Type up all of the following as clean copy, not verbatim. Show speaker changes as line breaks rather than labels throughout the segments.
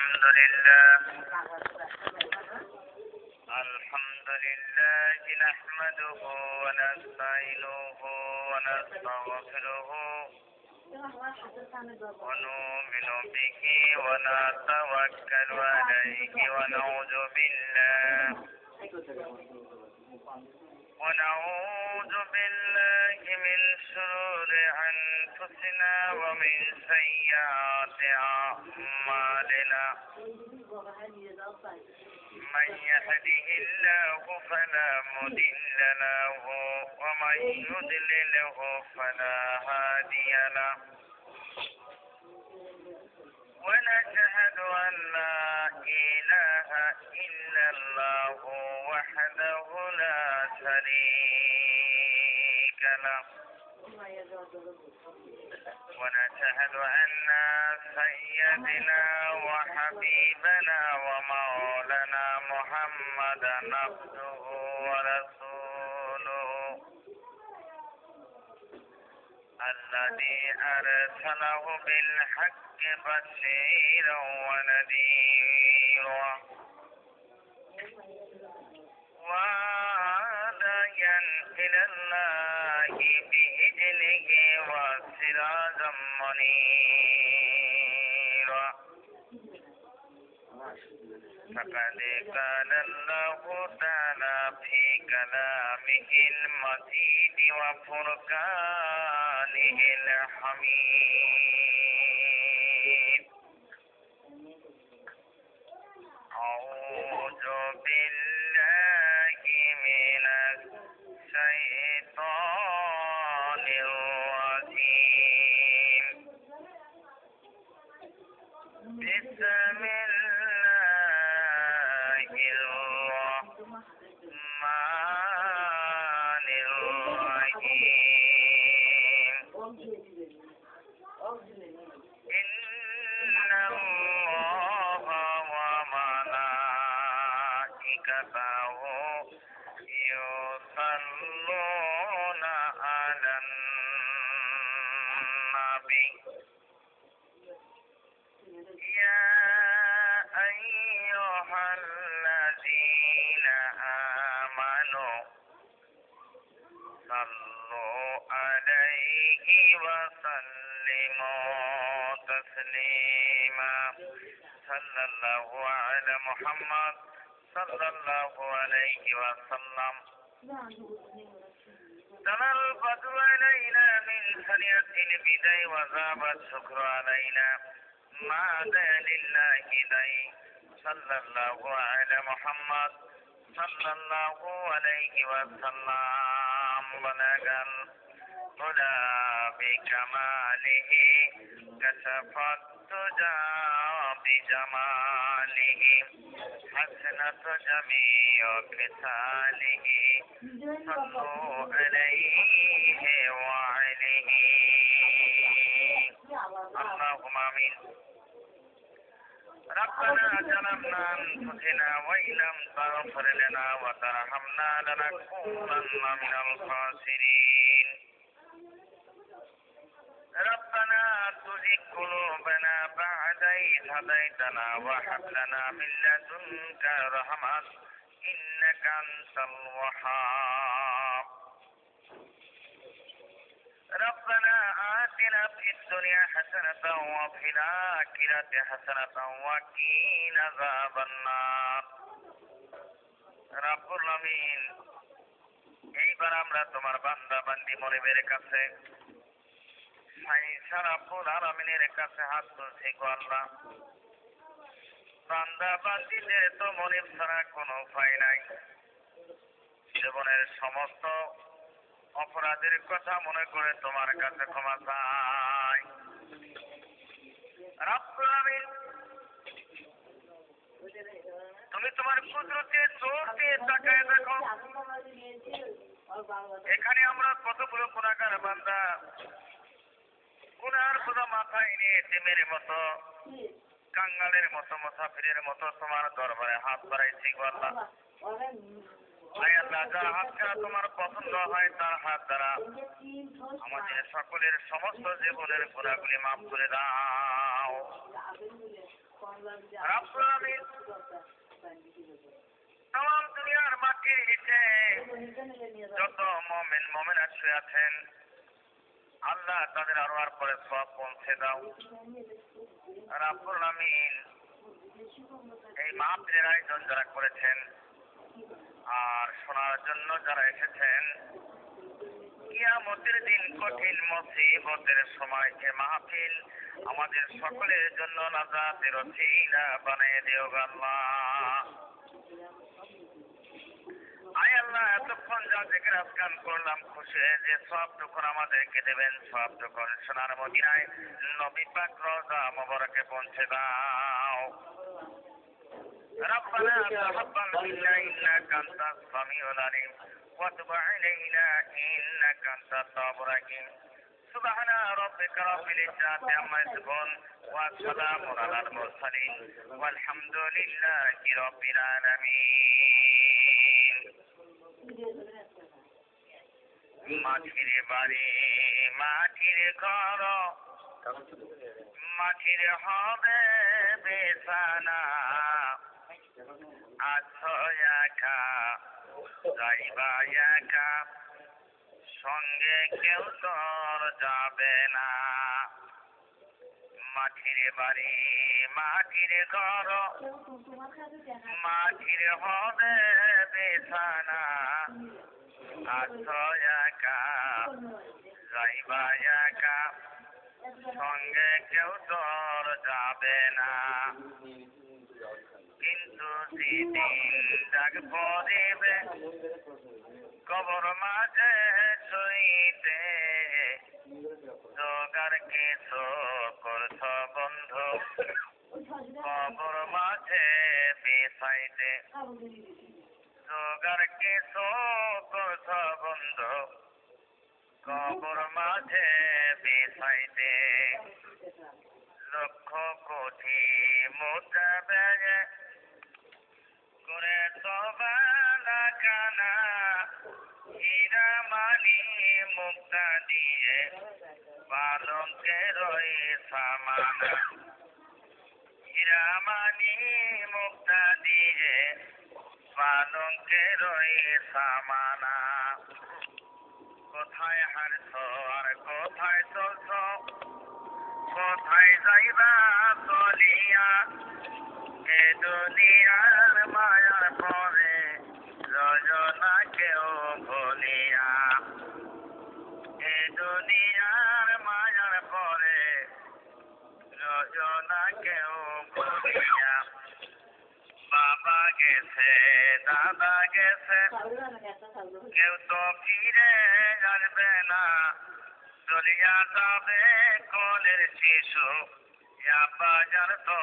الحمد لله نحمده ونستعينه ونستغفره ونؤمن به ونتوكل عليه ونعوذ بالله من شرور أنفسنا ومن سيئات أعمالنا من يهده الله فلا مضل له ومن يضلله فلا هادي له ونشهد أن لا إله إلا الله وحده لا شريك له ونشهد أن سيدنا وحبيبنا ومولانا محمدا عبده ورسوله الذي أرسله بالحق بشيرا ونذيرا وداعيا إلى الله بإذنه وسراجا منيرا فقد قال الله تعالى في كلامه المجيد وفرقانه الحميد أعوذ بالله من الشيطان الرجيم بسم الله الرحمن الرحيم إن الله وملائكته يصلون على النبي يا أيها الذين آمنوا صلوا عليه وسلموا تسليما صلى الله على محمد صلى الله عليه وسلم طلع البدر علينا من ثنية البداء وذاب الشكر علينا ماذا لله داي صلى الله على محمد صلى الله عليه وسلم بلغ الهدى بكماله كشف الدجى بجماله حسنت جميع خصاله صلوا عليه وعليه اللهم آمين ربنا ظلمنا أنفسنا وإن لم تغفر لنا وترحمنا لنكونن من الخاسرين ربنا تزغ قلوبنا بعد إذ هديتنا وهب لنا من لدنك رحمة إنك أنت الوهاب ربنا آتنا في الدنيا حسنة وفي الآخرة حسنة وقنا عذاب النار رب العالمين এইবার আমরা তোমার বান্দা বান্দি মনিবের কাছে রব্বুল আলামিনের কাছে হাত তুলছি গো আল্লাহ বান্দা বান্দিদের তো মনিব ছাড়া কোনো উপায় নাই জীবনের সমস্ত অপরাধের কথা মনে করে তোমার কাছে ক্ষমা চাই রব্বুল আলামিন তুমি তোমার কুদরতে চোখ দিয়ে তাকায় দেখো এখানে আমরা কতগুলো গুনাহগার বান্দা গুনার বোঝা মাথায় নিয়ে এতিমের মতো কাঙ্গালের মতো মুসাফিরের মতো তোমার দরবারে হাত বাড়াইছি গো আল্লাহ আয় আল্লাহ যার হাত ছাড়া তোমার পছন্দ হয় তার হাত দ্বারা আমাদের সকলের সমস্ত জীবনের গুনাহগুলি মাফ করে দাও রব্বুল আমিন তাম দুনিয়ার মাটির নিচে যত মুমিন মুমিনাত শুয়ে আছেন আল্লাহ তাদের আরওয়ার পরে সওয়াব পৌঁছে দাও। রব্বুল আমিন এই মাহফিলের আয়োজন যারা করেছেন আর শোনার জন্য যারা এসেছেন কিয়ামতের দিন কঠিন মুসিবতের সময় এ মাহফিল আমাদের সকলের জন্য নাজাতের ওসিলা বানিয়ে দিও আল্লাহ। আয় আল্লাহ এতক্ষণ যা জিকির আজকার করলাম খুশি যে সবটুকু আমাদেরকে দেবেন, সবটুকু সোনার মদিনায় নবী পাক রওজা মোবারকে পৌঁছে দাও। ربنا تقبل منا إنك أنت السميع العليم وتب علينا إنك أنت التواب الرحيم سبحان ربك رب العزة عما يصفون وسلام على المرسلين والحمد لله رب العالمين মাটির বাড়ি মাটির ঘর মাটির হবে বেছানা আছো একা যাইবা একা সঙ্গে কেউ তোর যাবে না। মাটির বাড়ি মাটির ঘর মাটির হবে বেছানা আছো একা যাইবা একা সঙ্গে কেউ তোর যাবে না। কিন্তু যেদিন ডাক পড়িবে কবর মাঝে শুইতে জোগাড় কিছু করছ বন্ধু কবর মাঝে বিছাইতে জোগাড় কিছু করছ বন্ধু কবর মাঝে বিছাইতে লক্ষ কোটি মুদ্রা ব্যয়ে করে সবানা কানা হীরা মানি মুক্তা দিয়ে পালঙ্কের সামানা হীরা মানি মুক্তা দিয়ে পালঙ্কের সামানা। কোথায় হারছ আর কোথায় চলছ কোথায় যাইবা চলিয়া এ দুনিয়ার মায়ার পরে রজনা কেউ ভুলিয়া এ দুনিয়ার মায়ার পরে রজনা কেউ ভুলিয়া। বাবা গেছে দাদা গেছে কেউ তো ফিরে আসবে না চলিয়া যাবে কোলের শিশু বাজার তো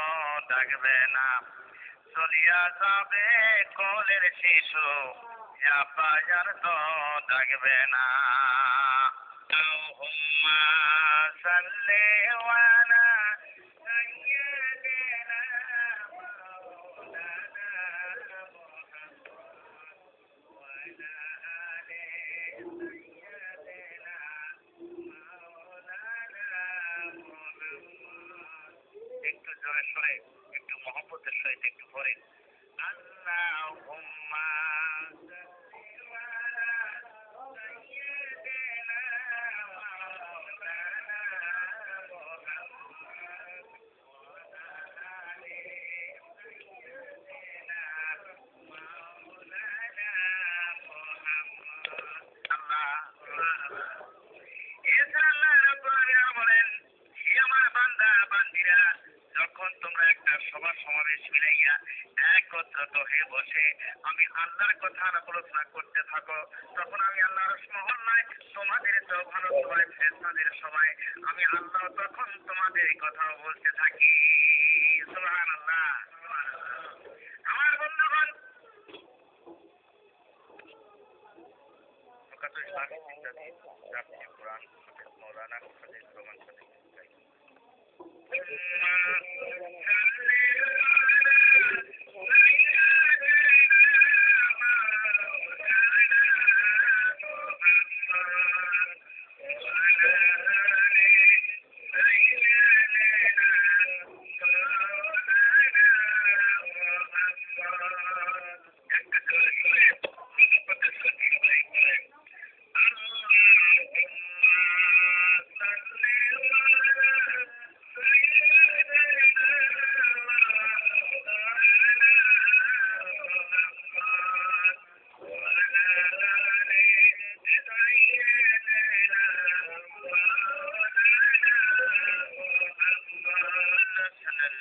ডাকবে না চলিয়া যাবে কোলের শিশু বাজার তো ডাকবে না। আল্লাহুম্মা সাল্লি আলা সাইয়্যিদিনা মাওলানা মুহাম্মদ ওয়া আলা আলি সাইয়্যিদিনা মাওলানা মুহাম্মদ। একটু জোরে সরে একটু মহব্বতের সহিত একটু পড়েন আল্লাহুম্মা যখন তোমরা একটা সভা সমাবেশ মিলাইয়া একত্রিত হয়ে বসে আমি আল্লাহর কথা আলোচনা করতে থাকো তখন আমি আল্লাহর মহল্লায় তোমাদের তো ভালো সবাই ফেরেশতাদের সবাই আমি আল্লাহ তখন তোমাদের কথা বলতে থাকি। সুবহানাল্লাহ। আমার বন্ধুগণ কত ইসলামী চিন্তা রাখছি কোরআন মৌলানা মুফাদ্দিল রহমান সাদিক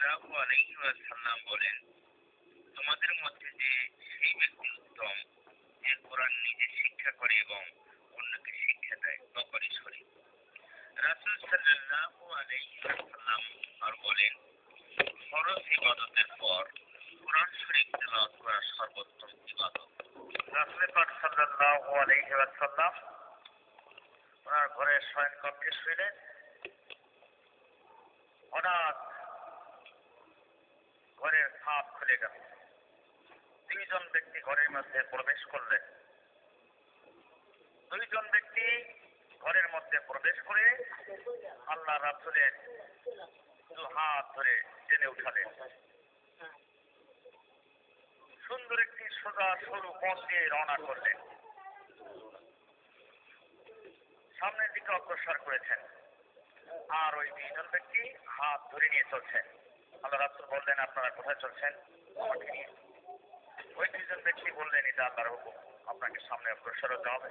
সাল্লাল্লাহু আলাইহি ওয়াসাল্লাম বলেন, তোমাদের মধ্যে যে সেই ব্যক্তি উত্তম যে কোরআন নিজে শিক্ষা করে এবং অন্যকে শিক্ষা দেয়। বুখারী শরীফ। রাসূল সাল্লাল্লাহু আলাইহি ওয়াসাল্লাম আর বলেন, ফরজ ইবাদতের পর কোরআন শরীফ তেলাওয়াত করা সর্বোত্তম ইবাদত। রাসূল পাক সাল্লাল্লাহু আলাইহি ওয়াসাল্লাম ওনার ঘরের শয়নকক্ষে শুইলেন। হঠাৎ ঘরের ফাঁক খুলে গেল। দুইজন ব্যক্তি ঘরের মধ্যে প্রবেশ করলেন। দুইজন ব্যক্তি ঘরের মধ্যে প্রবেশ করে আল্লাহ রাসূলের দু হাত ধরে টেনে উঠালেন। সুন্দর একটি সোজা সরু পথ দিয়ে রওনা করলেন। সামনের দিকে অগ্রসর করেছেন। আর ওই দুইজন ব্যক্তি হাত ধরে নিয়ে চলছেন। আল্লাহ রাসূল বললেন, আপনারা কোথায় চলছেন? আমাকে নিয়ে। ওই দুইজন ব্যক্তি বললেন, এটা আল্লাহর হুকুম, আপনাকে সামনে অগ্রসর হতে হবে।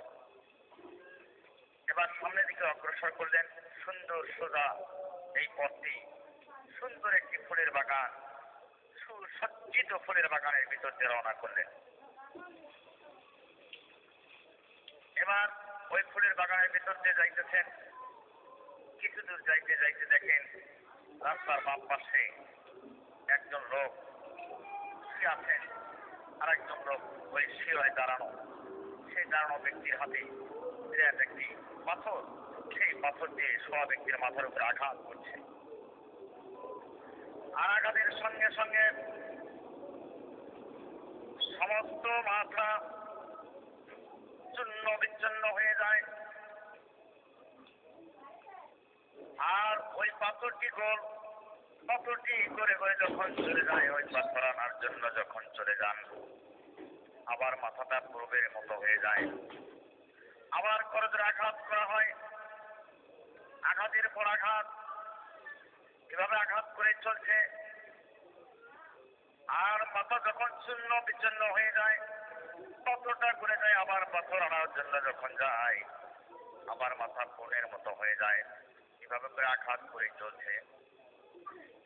এবার সামনের দিকে অগ্রসর করলেন। সুন্দর সোজা এই পথটি সুন্দর একটি ফুলের বাগান, সুসজ্জিত ফুলের বাগানের ভিতর দিয়ে রওনা করলেন। এবার ওই ফুলের বাগানের ভিতর দিয়ে যাইতেছেন। কিছু দূর যাইতে যাইতে দেখেন রাস্তার বাম পাশে একজন লোক শুয়ে আছেন, আর একজন লোক ওই শিরায় দাঁড়ানো। সেই দাঁড়ানো ব্যক্তির হাতে বিরাট একটি পাথর। সেই পাথর দিয়ে শোয়া ব্যক্তির মাথার উপরে আঘাত করছে। আর আঘাতের সঙ্গে সঙ্গে সমস্ত মাথা চূর্ণ বিচ্ছিন্ন হয়ে যায়। আর ওই পাথরটি গোল, পাথরটি করে করে যখন চলে যায়, ওই পাথর আনার জন্য যখন চলে যান, আবার মাথাটা প্রবের মতো হয়ে যায়। আবার করজোড়ে আঘাত করা হয়। আঘাতের পর আঘাত, এভাবে আঘাত করে চলছে। আর মাথা যখন চূর্ণ বিচ্ছিন্ন হয়ে যায়, পাথরটা করে যায়। আবার পাথর আনার জন্য যখন যায়, আবার মাথা কোণের মতো হয়ে যায়। এভাবে করে আঘাত করে চলছে।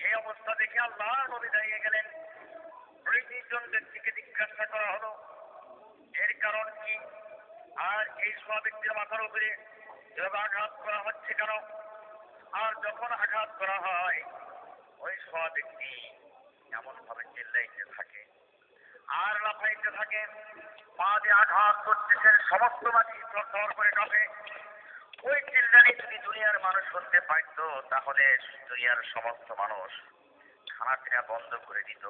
এই অবস্থা দেখে আল্লাহ নবী দাঁড়িয়ে গেলেন। ওই দুইজন ব্যক্তিকে জিজ্ঞাসা করা হলো, এর কারণ কি? আর এই সব ব্যক্তির মাথার উপরে এভাবে আঘাত করা হচ্ছে কেন? আর যখন আঘাত করা হয়, ওই সব ব্যক্তি এমন ভাবে চিল্লাইতে থাকে আর লাফাইতে থাকে। পা দিয়ে আঘাত করতেছেন, সমস্ত মাটি থরথর করে কাঁপে। ওই চিল্লানি যদি দুনিয়ার মানুষ শুনতে পাইত, তাহলে দুনিয়ার সমস্ত মানুষ খানাপিনা বন্ধ করে দিত,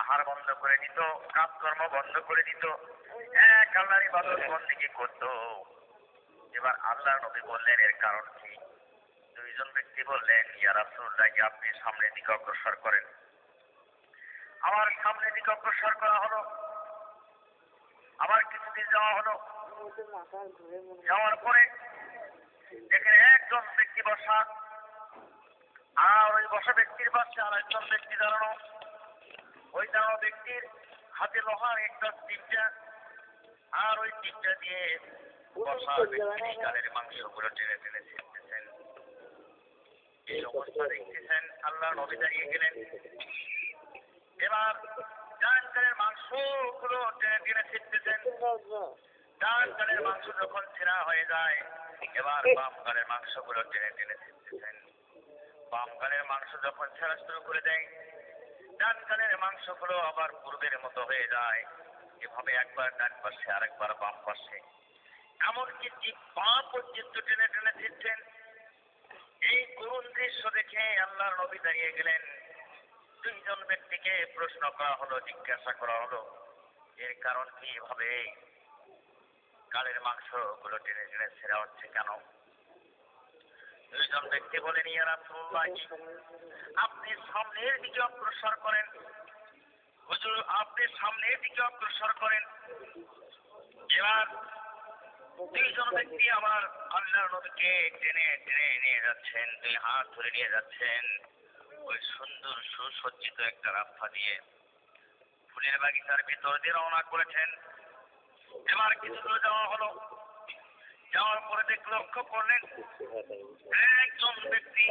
আহার বন্ধ করে দিত, কাজকর্ম বন্ধ করে দিত, এক আল্লাহর ইবাদত বন্দেগী করত। এবার আল্লাহর নবী বললেন, এর কারণ কি? দুইজন ব্যক্তি বললেন, ইয়া রাসূলুল্লাহ, আপনি সামনের দিকে অগ্রসর করেন। আবার সামনের দিকে অগ্রসর করা হলো। আবার কিছুদিন যাওয়া হলো। যাওয়ার পরে দেখেন একজন ব্যক্তি বসা, আর ওই বসা ব্যক্তির পাশে আর একজন ব্যক্তি দাঁড়ানো। ওই দাঁড়ানো ব্যক্তির হাতে লোহার একটা টিপটা, আর ওই টিপটা দিয়ে বসা ব্যক্তি গালের মাংসগুলো টেনে টেনে ছিঁড়তেছেন। এই অবস্থা দেখতেছেন। আল্লাহ নবী দাঁড়িয়ে গেলেন। এবার ডান গালের মাংসগুলো টেনে টেনে ছিঁড়তেছেন। ডান গালের মাংস যখন ছেঁড়া হয়ে যায়, এবার বাম গালের মাংসগুলো টেনে টেনে ছিঁড়তেছেন। বাম গালের মাংস যখন ছেঁড়া শুরু করে দেয়, ডান গালের মাংসগুলো আবার পূর্বের মতো হয়ে যায়। এভাবে একবার ডান পাশে, আরেকবার বাম পাশে, এমনকি পা পর্যন্ত টেনে টেনে ছিঁড়ছেন। এই করুণ দৃশ্য দেখে আল্লাহর নবী দাঁড়িয়ে গেলেন। দুইজন ব্যক্তিকে প্রশ্ন করা হলো, জিজ্ঞাসা করা হলো, এর কারণ কি? এভাবে গালের মাংসগুলো টেনে টেনে ছেঁড়া হচ্ছে কেন? দুইজন ব্যক্তি বলেন, ইয়া রাসূলুল্লাহ, আপনি সামনের দিকে অগ্রসর করেন। হুজুর, আপনি সামনের দিকে অগ্রসর করেন। এবার দুইজন ব্যক্তি আবার আল্লাহর নবীকে টেনে টেনে নিয়ে যাচ্ছেন, দুই হাত ধরে নিয়ে যাচ্ছেন ওই সুন্দর সুসজ্জিত একটা রাস্তা দিয়ে ফুলের বাগিচার ভিতর দিয়ে রওনা করেছেন। এবার কিছু দূর যাওয়া হলো। যাওয়ার পরে লক্ষ্য করলেন একজন ব্যক্তি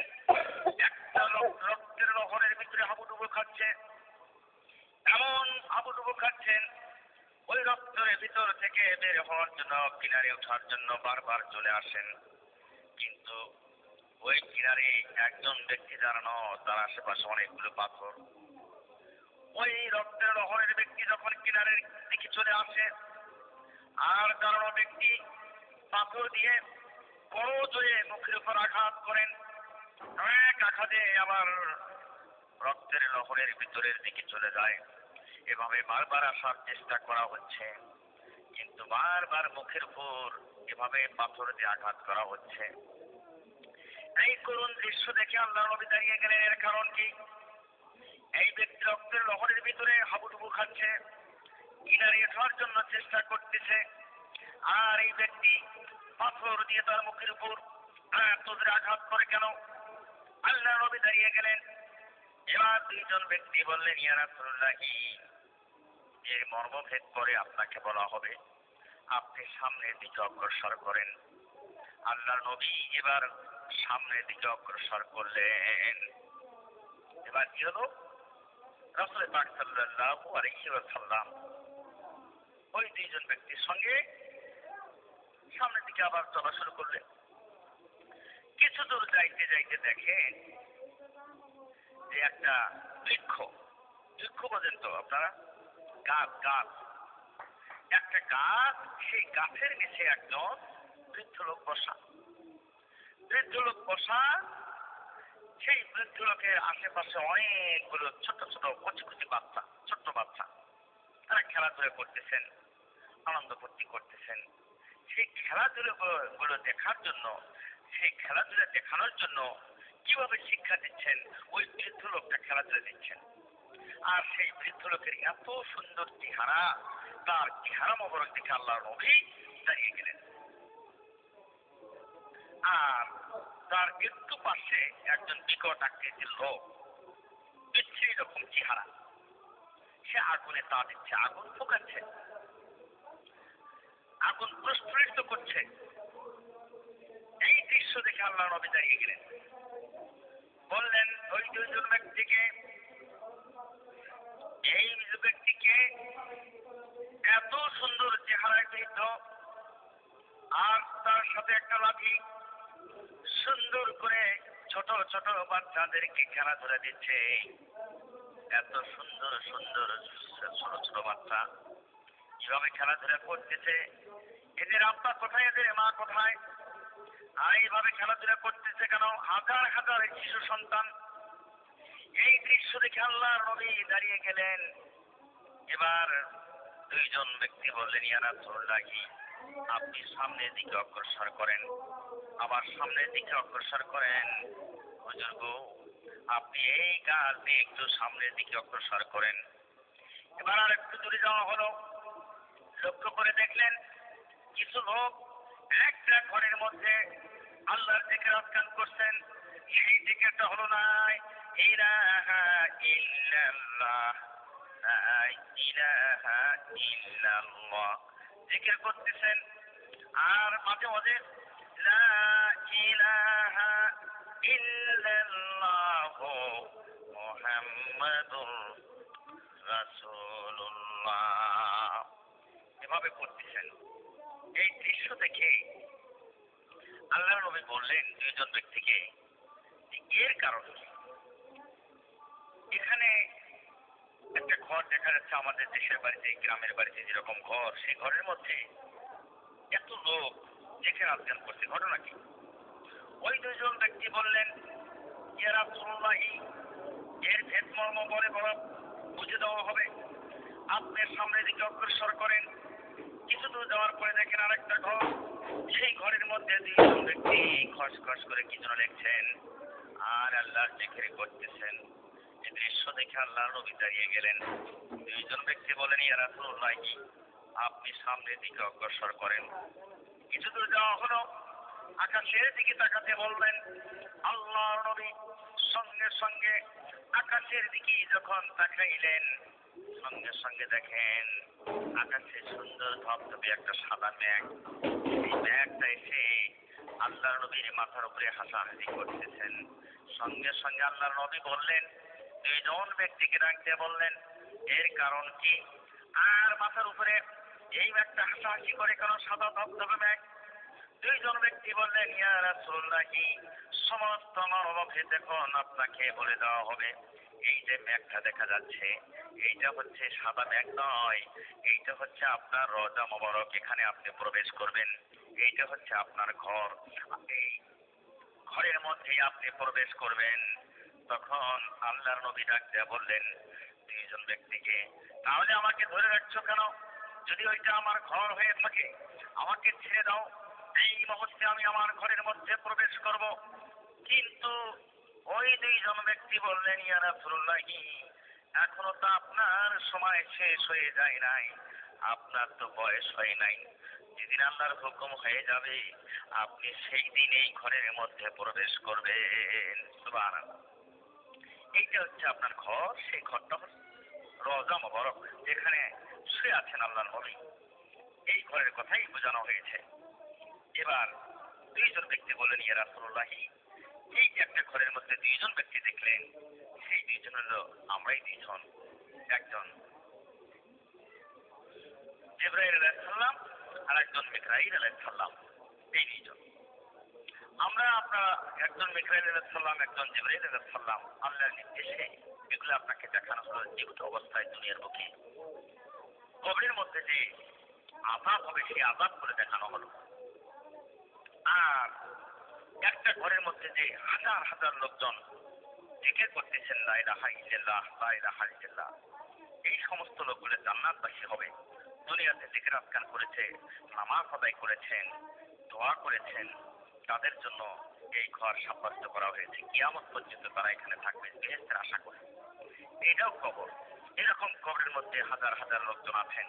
একটা রক্তের লহরের ভিতরে হাবুডুবু খাচ্ছে, এমন হাবুডুবু খাচ্ছেন ওই রক্তের ভিতর থেকে বের হওয়ার জন্য কিনারে ওঠার জন্য বারবার চলে আসেন। কিন্তু ওই কিনারে একজন ব্যক্তি দাঁড়ানো, তার আশেপাশে অনেকগুলো পাথর। ওই রক্তের লহরের ব্যক্তি যখন কিনারের দিকে চলে আসে, আর দাঁড়ানো ব্যক্তি পাথর দিয়ে বড় জোরে মুখের উপর আঘাত করেন। এক আঘাতে আবার রক্তের লহরের ভিতরের দিকে চলে যায়। এভাবে বারবার আসার চেষ্টা করা হচ্ছে, কিন্তু বারবার মুখের উপর এভাবে পাথর দিয়ে আঘাত করা হচ্ছে। এই করুণ দৃশ্য দেখে আল্লাহর নবী দাঁড়িয়ে গেলেন। এর কারণ কি? এই ব্যক্তি রক্তের লহরের ভিতরে হাবুডুবু খাচ্ছে, কিনারে ওঠার জন্য চেষ্টা করতেছে, আর এই ব্যক্তি পাথর দিয়ে তার মুখের উপর তোদের আঘাত করে কেন? আল্লাহর নবী দাঁড়িয়ে গেলেন। এবার দুইজন ব্যক্তি বললেন, ইয়া রাসূলুল্লাহ, এর মর্মভেদ করে আপনাকে বলা হবে, আপনি সামনের দিকে অগ্রসর করেন। আল্লাহর নবী এবার সামনের দিকে অগ্রসর করলেন। এবার কি হলো? রাসূল পাক সাল্লাল্লাহু আলাইহি ওয়াসাল্লাম ওই দুইজন ব্যক্তির সঙ্গে সামনের দিকে আবার চলা শুরু করলেন। কিছু দূর যাইতে যাইতে দেখেন যে একটা বৃক্ষ বোঝেন তো আপনারা? গাছ, একটা গাছ, সেই গাছের নিচে একজন বৃদ্ধ লোক বসা। সেই বৃদ্ধ লোকের আশেপাশে অনেকগুলো ছোট ছোট কচি বাচ্চা, ছোট্ট বাচ্চা, তারা খেলাধুলা করতেছেন, আনন্দ ফুর্তি করতেছেন। সেই খেলাধুলা গুলো দেখার জন্য, সেই খেলাধুলা দেখানোর জন্য কিভাবে শিক্ষা দিচ্ছেন, ওই বৃদ্ধ লোকটা খেলাধুলা দিচ্ছেন। আর সেই বৃদ্ধ লোকের এত সুন্দর চেহারা, তার চেহারা মোবারক দেখে আল্লাহর নবী দাঁড়িয়ে গেলেন। আর তার একটু পাশে একজন বিকট আকৃতির লোক, বিচ্ছিরি রকম চেহারা, সে আগুনে তা দিচ্ছে, আগুন ফুকাচ্ছে, আগুন প্রস্ফুটিত করছে। এই দৃশ্য দেখে আল্লাহর নবী দাঁড়িয়ে গেলেন। বললেন ওই দুইজন ব্যক্তিকে, এই ব্যক্তিকে এত সুন্দর চেহারায় বৃদ্ধ, আর তার সাথে একটা লাঠি, সুন্দর করে ছোট ছোট বাচ্চাদেরকে খেলাধুলা দিচ্ছে। এত সুন্দর সুন্দর ছোট ছোট বাচ্চা কিভাবে খেলাধুলা করতেছে, এদের আব্বা কোথায়, এদের মা কোথায়, আর এইভাবে খেলাধুলা করতেছে কেন? হাজার হাজার শিশু সন্তান। এই দৃশ্য দেখে আল্লাহর নবী দাঁড়িয়ে গেলেন। এবার দুইজন ব্যক্তি বললেন, ইয়া রাসূলুল্লাহ, আপনি সামনের দিকে অগ্রসর করেন, আবার সামনের দিকে অগ্রসর করেন। হুজুর গো, আপনি এই গাছ দিয়ে একটু সামনের দিকে অগ্রসর করেন। এবার আর একটু দূরে যাওয়া হলো। লক্ষ্য করে দেখলেন কিছু লোক একটা ঘরের মধ্যে আল্লাহর জিকির আজকার করছেন। সেই জিকিরটা হলো লা ইলাহা ইল্লাল্লাহ, লা ইলাহা ইল্লাল্লাহ জিকির করতেছেন। আর মাঝে মাঝে লা ইলাহা ইল্লাল্লাহু মুহাম্মাদুর রাসূলুল্লাহ এভাবে করতেছেন। এই দৃশ্য দেখে আল্লাহর নবী বললেন দুইজন ব্যক্তিকে, এর কারণ কি? এখানে একটা ঘর দেখা যাচ্ছে, আমাদের দেশের বাড়িতে, গ্রামের বাড়িতে যেরকম ঘর, সেই ঘরের মধ্যে এত লোক যেখানে আজকাল করছে, ঘটনা কি? ওই দুইজন ব্যক্তি বললেন, ইয়া রাসূলুল্লাহ, এর ভেদ মর্ম বলে বড় বুঝে দেওয়া হবে। আপনি সামনের দিকে অগ্রসর করেন। কিছু দূর যাওয়ার পরে দেখেন আরেকটা ঘর, সেই ঘরের মধ্যে দুইজন ব্যক্তি খসখস করে কি যেন লিখছেন আর আল্লাহর জিকির করতেছেন। এই দৃশ্য দেখে আল্লাহর নবী দাঁড়িয়ে গেলেন। দুইজন ব্যক্তি বলেন, ইয়া রাসূলুল্লাহ, আপনি সামনের দিকে অগ্রসর করেন। কিছু দূর যাওয়া হলো, আকাশের দিকে তাকাতে বললেন। আল্লাহর নবী সঙ্গে সঙ্গে আকাশের দিকে যখন তাকাইলেন, সঙ্গে সঙ্গে দেখেন আকাশে সুন্দর ধবধবে একটা সাদা মেঘ। এই মেঘটা এসে আল্লাহর নবীর মাথার উপরে হাসাহাসি করতেছেন। সঙ্গে সঙ্গে আল্লাহর নবী বললেন, দুইজন ব্যক্তিকে ডাকতে বললেন, এর কারণ কি? আর মাথার উপরে এই একটা হাসাহাসি করে কেন সাদা ধবধবে মেঘ? দুইজন ব্যক্তি বললেন, ইয়া রাসূলুল্লাহ, সমস্ত মানবকে দেখুন আপনাকে বলে দেওয়া হবে, এই যে মেঘটা দেখা যাচ্ছে এইটা হচ্ছে সাদা মেঘ নয়, এইটা হচ্ছে আপনার রওজা মোবারক, এখানে আপনি প্রবেশ করবেন, এইটা হচ্ছে আপনার ঘর, এই ঘরের মধ্যেই আপনি প্রবেশ করবেন। তখন আল্লাহর নবী ডাক দেয়া বললেন দুইজন ব্যক্তিকে, তাহলে আমাকে ধরে রাখছো কেন? যদি ওইটা আমার ঘর হয়ে থাকে আমাকে ছেড়ে দাও, এই মুহূর্তে আমি আমার ঘরের মধ্যে প্রবেশ করব। কিন্তু ওই দুইজন ব্যক্তি বললেন, ইয়া রাসূলুল্লাহ, এখনো তো আপনার সময় শেষ হয়ে যায় নাই, আপনার তো বয়স হয় নাই, যেদিন আল্লাহর হুকুম হয়ে যাবে আপনি সেই দিন এই ঘরের মধ্যে প্রবেশ করবেন। সুবহানাল্লাহ। এইটা হচ্ছে আপনার ঘর, সেই ঘরটা হচ্ছে রওজা মোবারক, যেখানে শুয়ে আছেন আল্লাহর নবী। এই ঘরের কথাই বোঝানো হয়েছে। এবার দুইজন ব্যক্তি বললেন, ইয়া রাসূলুল্লাহ, এই যে একটা ঘরের মধ্যে দুইজন ব্যক্তি দেখলেন, সেই দুইজন হলো আমরাই দুইজন, একজন জিবরাইল আলাইহিস সালাম আর একজন মিকাঈল আলাইহিস সালাম, এই দুইজন। আপনারা একজন মিকাঈল আলাইহিস সালাম, একজন জিবরাইল আলাইহিস সালাম, আল্লাহর নির্দেশে এগুলো আপনাকে দেখানো হলো জীবিত অবস্থায় দুনিয়ার বুকে। কবরের মধ্যে যে আযাব হবে সেই আযাব করে দেখানো হলো। আর একটা ঘরের মধ্যে যে হাজার হাজার লোকজন জিকির করতেছেন, লা ইলাহা ইল্লাল্লাহ, লা ইলাহা ইল্লাল্লাহ, এই সমস্ত লোকগুলো জান্নাতবাসী হবে। দুনিয়াতে জিকির আজকার করেছে, নামাজ আদায় করেছেন, দোয়া করেছেন, তাদের জন্য এই ঘর সাব্যস্ত করা হয়েছে। কিয়ামত পর্যন্ত তারা এখানে থাকবে, বেহেশতের আশা করে। এটাও কবর। এরকম কবরের মধ্যে হাজার হাজার লোকজন আছেন,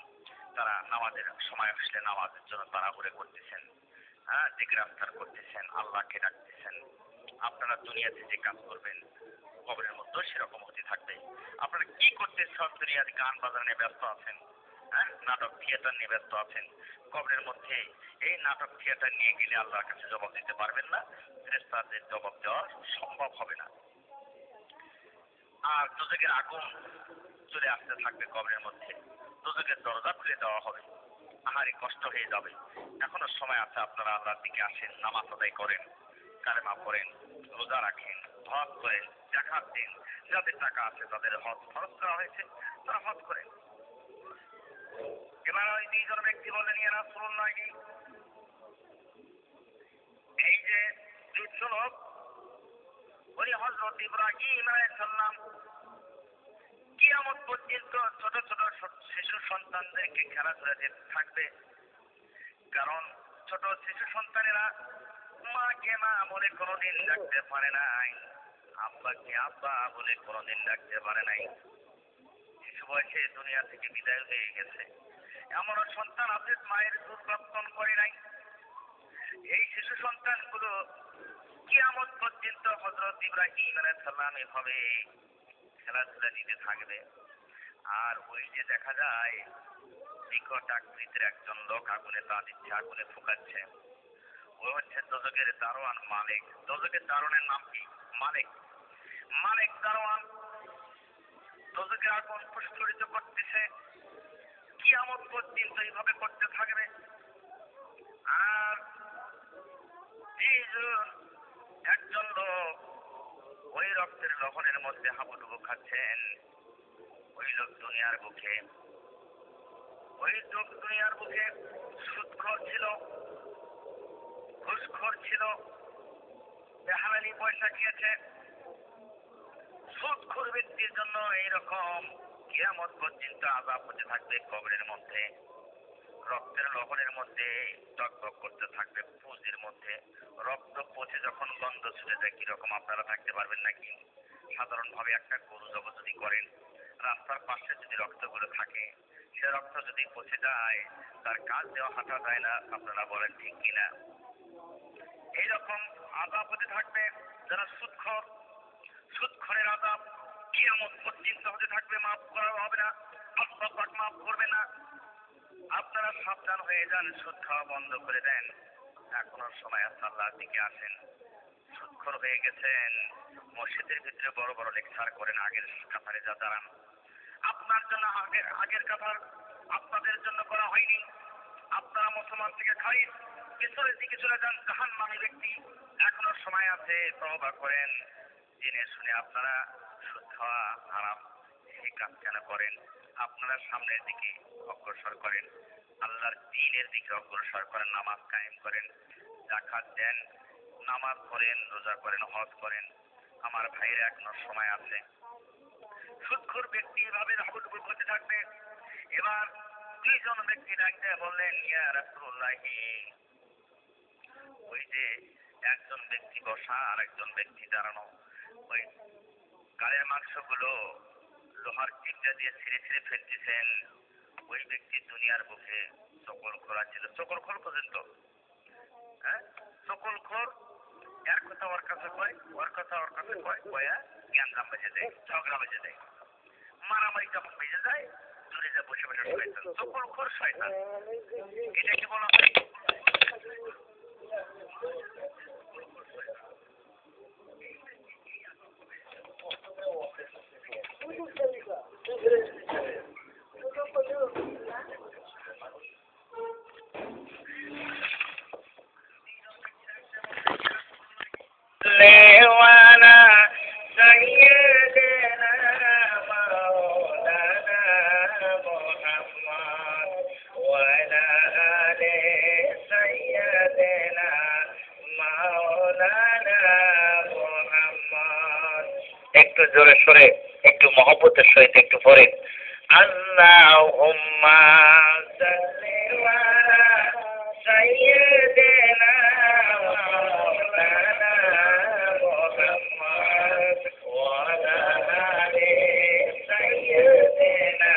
তারা নামাজের সময় আসলে নামাজের জন্য তাড়াহুড়ো করতেছেন, জিকির আজকার করতেছেন, আল্লাহকে ডাকতেছেন। আপনারা দুনিয়াতে যে কাজ করবেন কবরের মধ্যেও সেরকম হতে থাকবে। আপনারা কি করতে সব দুনিয়াতে গান বাজানো নিয়ে ব্যস্ত আছেন, নাটক থিয়েটার নিয়ে ব্যস্ত আছেন, কবরের মধ্যে এই নাটক থিয়েটার নিয়ে গেলে আল্লাহর কাছে জবাব দিতে পারবেন না, ফেরেশতাদের জবাব দেওয়া সম্ভব হবে না। আর দোজখের আগুন চলে আসতে থাকবে কবরের মধ্যে, দোজখের দরজা খুলে দেওয়া হবে, আহারে কষ্ট হয়ে যাবে। এখনো সময় আছে, আপনারা আল্লাহর দিকে আসেন, নামাজ আদায় করেন, কালেমা পড়েন, রোজা রাখেন, হজ করেন, যাকাত দিন। যাদের টাকা আছে তাদের হজ ফরজ করা হয়েছে, তারা হজ করেন। এবার ওই দুইজন ব্যক্তি বললেন, ইয়া রাসূলুল্লাহ, এই যে দুইজন লোক, ওই হযরত ইব্রাহিম আলাইহিস সালাম কিয়ামত পর্যন্ত ছোট ছোট শিশু সন্তানদেরকে খেলাধুলা যেতে থাকবে। কারণ ছোট শিশু সন্তানেরা মাকে মা বলে কোনোদিন ডাকতে পারে নাই, আব্বাকে আব্বা বলে কোনোদিন ডাকতে পারে নাই, শিশু বয়সে দুনিয়া থেকে বিদায় হয়ে গেছে। এমনও সন্তান আছে মায়ের দুধ রক্ষণ করে নাই। এই শিশু সন্তানগুলো কিয়ামত পর্যন্ত হযরত ইব্রাহিম আলাইহিস সালাম এভাবে খেলাধুলা দিতে থাকবে। আর ওই যে দেখা যায় বিকট আকৃতির একজন লোক আগুনে তা দিচ্ছে, আগুনে ফুকাচ্ছে, ও হচ্ছে দোজখের দারোয়ান মালিক। দোজখের দারোয়ানের নাম কি? মালিক। মালিক দারোয়ান দোজখের আগুন প্রস্ফুটিত করতেছে, কিয়ামত পর্যন্ত এইভাবে করতে থাকবে। আর একজন লোক ওই রক্তের লবণের মধ্যে হাবুডুবু খাচ্ছেন, ওই লোক দুনিয়ার বুকে সুদখোর ছিল, ঘুষখোর ছিল, হালালি পয়সা খেয়েছে। সুদখোর ব্যক্তির জন্য এইরকম কিয়ামত পর্যন্ত আযাব হতে থাকবে কবরের মধ্যে। রক্তের লবণের মধ্যে টকবক করতে থাকবে, পুঁজির মধ্যে রক্ত পচে যখন গন্ধ ছুটে যায় কিরকম আপনারা থাকতে পারবেন নাকি? সাধারণভাবে একটা গরু জবাই যদি করেন, রাস্তার পাশে যদি রক্তগুলো থাকে, সে রক্ত যদি পচে যায় তার কাজ দেওয়া হাঁটা যায় না, আপনারা বলেন ঠিক কিনা? এইরকম আযাব হতে থাকবে যারা সুদখোর, সুদখোরের আযাব কিয়ামত পর্যন্ত হতে থাকবে, মাফ করা হবে না, আল্লাহ পাক মাফ করবে না। আপনারা সাবধান হয়ে যান, সুদ খাওয়া বন্ধ করে দেন। এখনো সময় আছে, আল্লাহর দিকে আসেন, সুদখোর হয়ে গেছেন, মসজিদের ভিতরে বড় বড় লেকচার করেন, আগের কাতারে যা দাঁড়ান। আপনার জন্য আগের কাতার আপনাদের জন্য করা হয়নি। আপনারা মুসলমান থেকে খারিজ, পিছনের দিকে চলে যান, জাহান্নামী ব্যক্তি। এখনো সময় আছে, তওবা করেন। জেনে শুনে আপনারা সুদ খাওয়া হারাম, এই কাজ কেন করেন? আপনারা সামনের দিকে অগ্রসর করেন, আল্লাহর দ্বীনের দিকে অগ্রসর করেন, নামাজ কায়েম করেন, যাকাত দেন, নামাজ পড়েন, রোজা করেন, হজ করেন। আমার ভাইয়ের এখনো সময় আছে। সুদখোর ব্যক্তি এভাবে হুটবুট করতে থাকবে। এবার দুইজন ব্যক্তি ডাকতে বললেন, ইয়া রাসূলুল্লাহ, ওই যে একজন ব্যক্তি বসা আর একজন ব্যক্তি দাঁড়ানো, ওই গালের মাংসগুলো লোহার চিমটা দিয়ে ছিঁড়ে ছিঁড়ে ফেলতেছেন। ওই ব্যক্তি দুনিয়ার বুকে চকলখোর ছিল। চকলখোর পর্যন্ত, হ্যাঁ, চকলখোর, এর কথা ওর কাছে কয়, ওর কথা ওর কাছে কয়, কয়া জ্ঞানজাম বেজে দেয়, ঝগড়া বেজে দেয়, মারামারি যখন বেজে যায়, দূরে যা বসে বসে শয়তান, চকলখোর শয়তান। এটাকে বলা হয় লেওয়ানা সাইয়্যিদিনা মাওলানা মুহাম্মদ ওয়া আলা আলি সাইয়্যিদিনা মাওলানা মুহাম্মদ। একটু জোরে সরে, একটু মহব্বতের সহিত একটু পড়েন, আল্লাহুম্মা সাল্লি আলা সাইয়্যিদিনা মাওলানা মুহাম্মদ ওয়া আলা আলি সাইয়্যিদিনা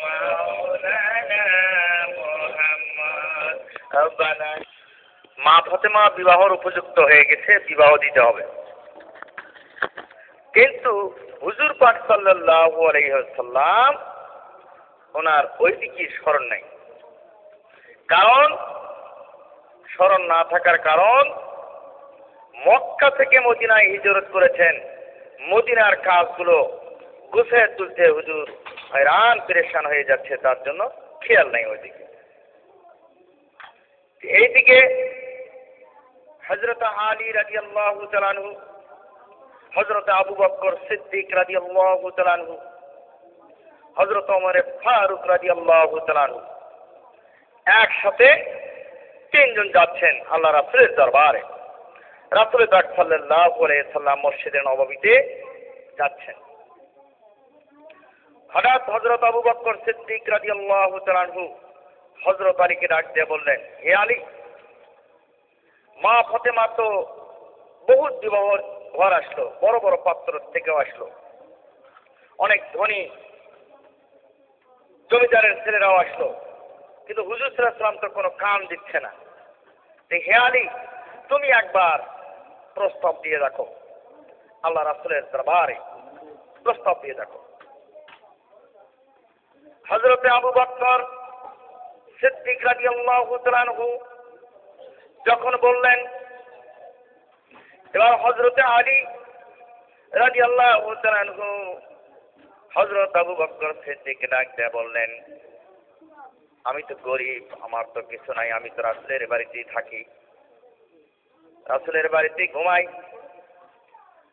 মাওলানা মুহাম্মদ। মা ফাতেমা বিবাহর উপযুক্ত হয়ে গেছে, বিবাহ দিতে হবে। কিন্তু হুজুর পাক সাল্লাল্লাহু আলাইহি ওয়াসাল্লাম ওনার ওইদিকে স্মরণ নাই। কারণ স্মরণ না থাকার কারণ, মক্কা থেকে মদিনায় হিজরত করেছেন, মদিনার কাজগুলো গুছিয়ে তুলতে হুজুর হয়রান পেরেশান হয়ে যাচ্ছে, তার জন্য খেয়াল নাই ওইদিকে। এইদিকে হযরত আলী রাদিয়াল্লাহু তাআলা আনহু, হযরত আবু বকর সিদ্দিক রাদিয়াল্লাহু তাআলা আনহু, হযরত ওমর ফারুক রাদিয়াল্লাহু তাআলা আনহু একসাথে তিনজন যাচ্ছেন আল্লাহ রাসূলের দরবারে। রাসূল পাক সাল্লাল্লাহু আলাইহি সাল্লাম মসজিদে নববীতে যাচ্ছেন। হঠাৎ হযরত আবু বকর সিদ্দিক রাদিয়াল্লাহু তাআলা আনহু হযরত আলীকে ডাক দিয়ে বললেন, হে আলী, মা ফাতেমা তো বহুত বিবাহর ঘর আসলো, বড় বড় পাত্র থেকেও আসলো, অনেক ধনী জমিদারের ছেলেরাও আসলো, কিন্তু হুজুর সাল্লাল্লাহু আলাইহি ওয়াসাল্লাম তো কোনো কান দিচ্ছে না। হে আলী, তুমি একবার প্রস্তাব দিয়ে দেখো, আল্লাহ রাসূলের দরবারে প্রস্তাব দিয়ে দেখো। হযরত আবু বকর সিদ্দিক রাদিয়াল্লাহু তাআলা আনহু যখন বললেন, এবার হযরত আলী রাদিয়াল্লাহু তাআলা আনহু হযরত আবু বকর সিদ্দিককে ডাক দিয়ে বললেন, আমি তো গরিব, আমার তো কিছু নাই, আমি তো রাসূলের বাড়িতেই থাকি, রাসূলের বাড়িতেই ঘুমাই,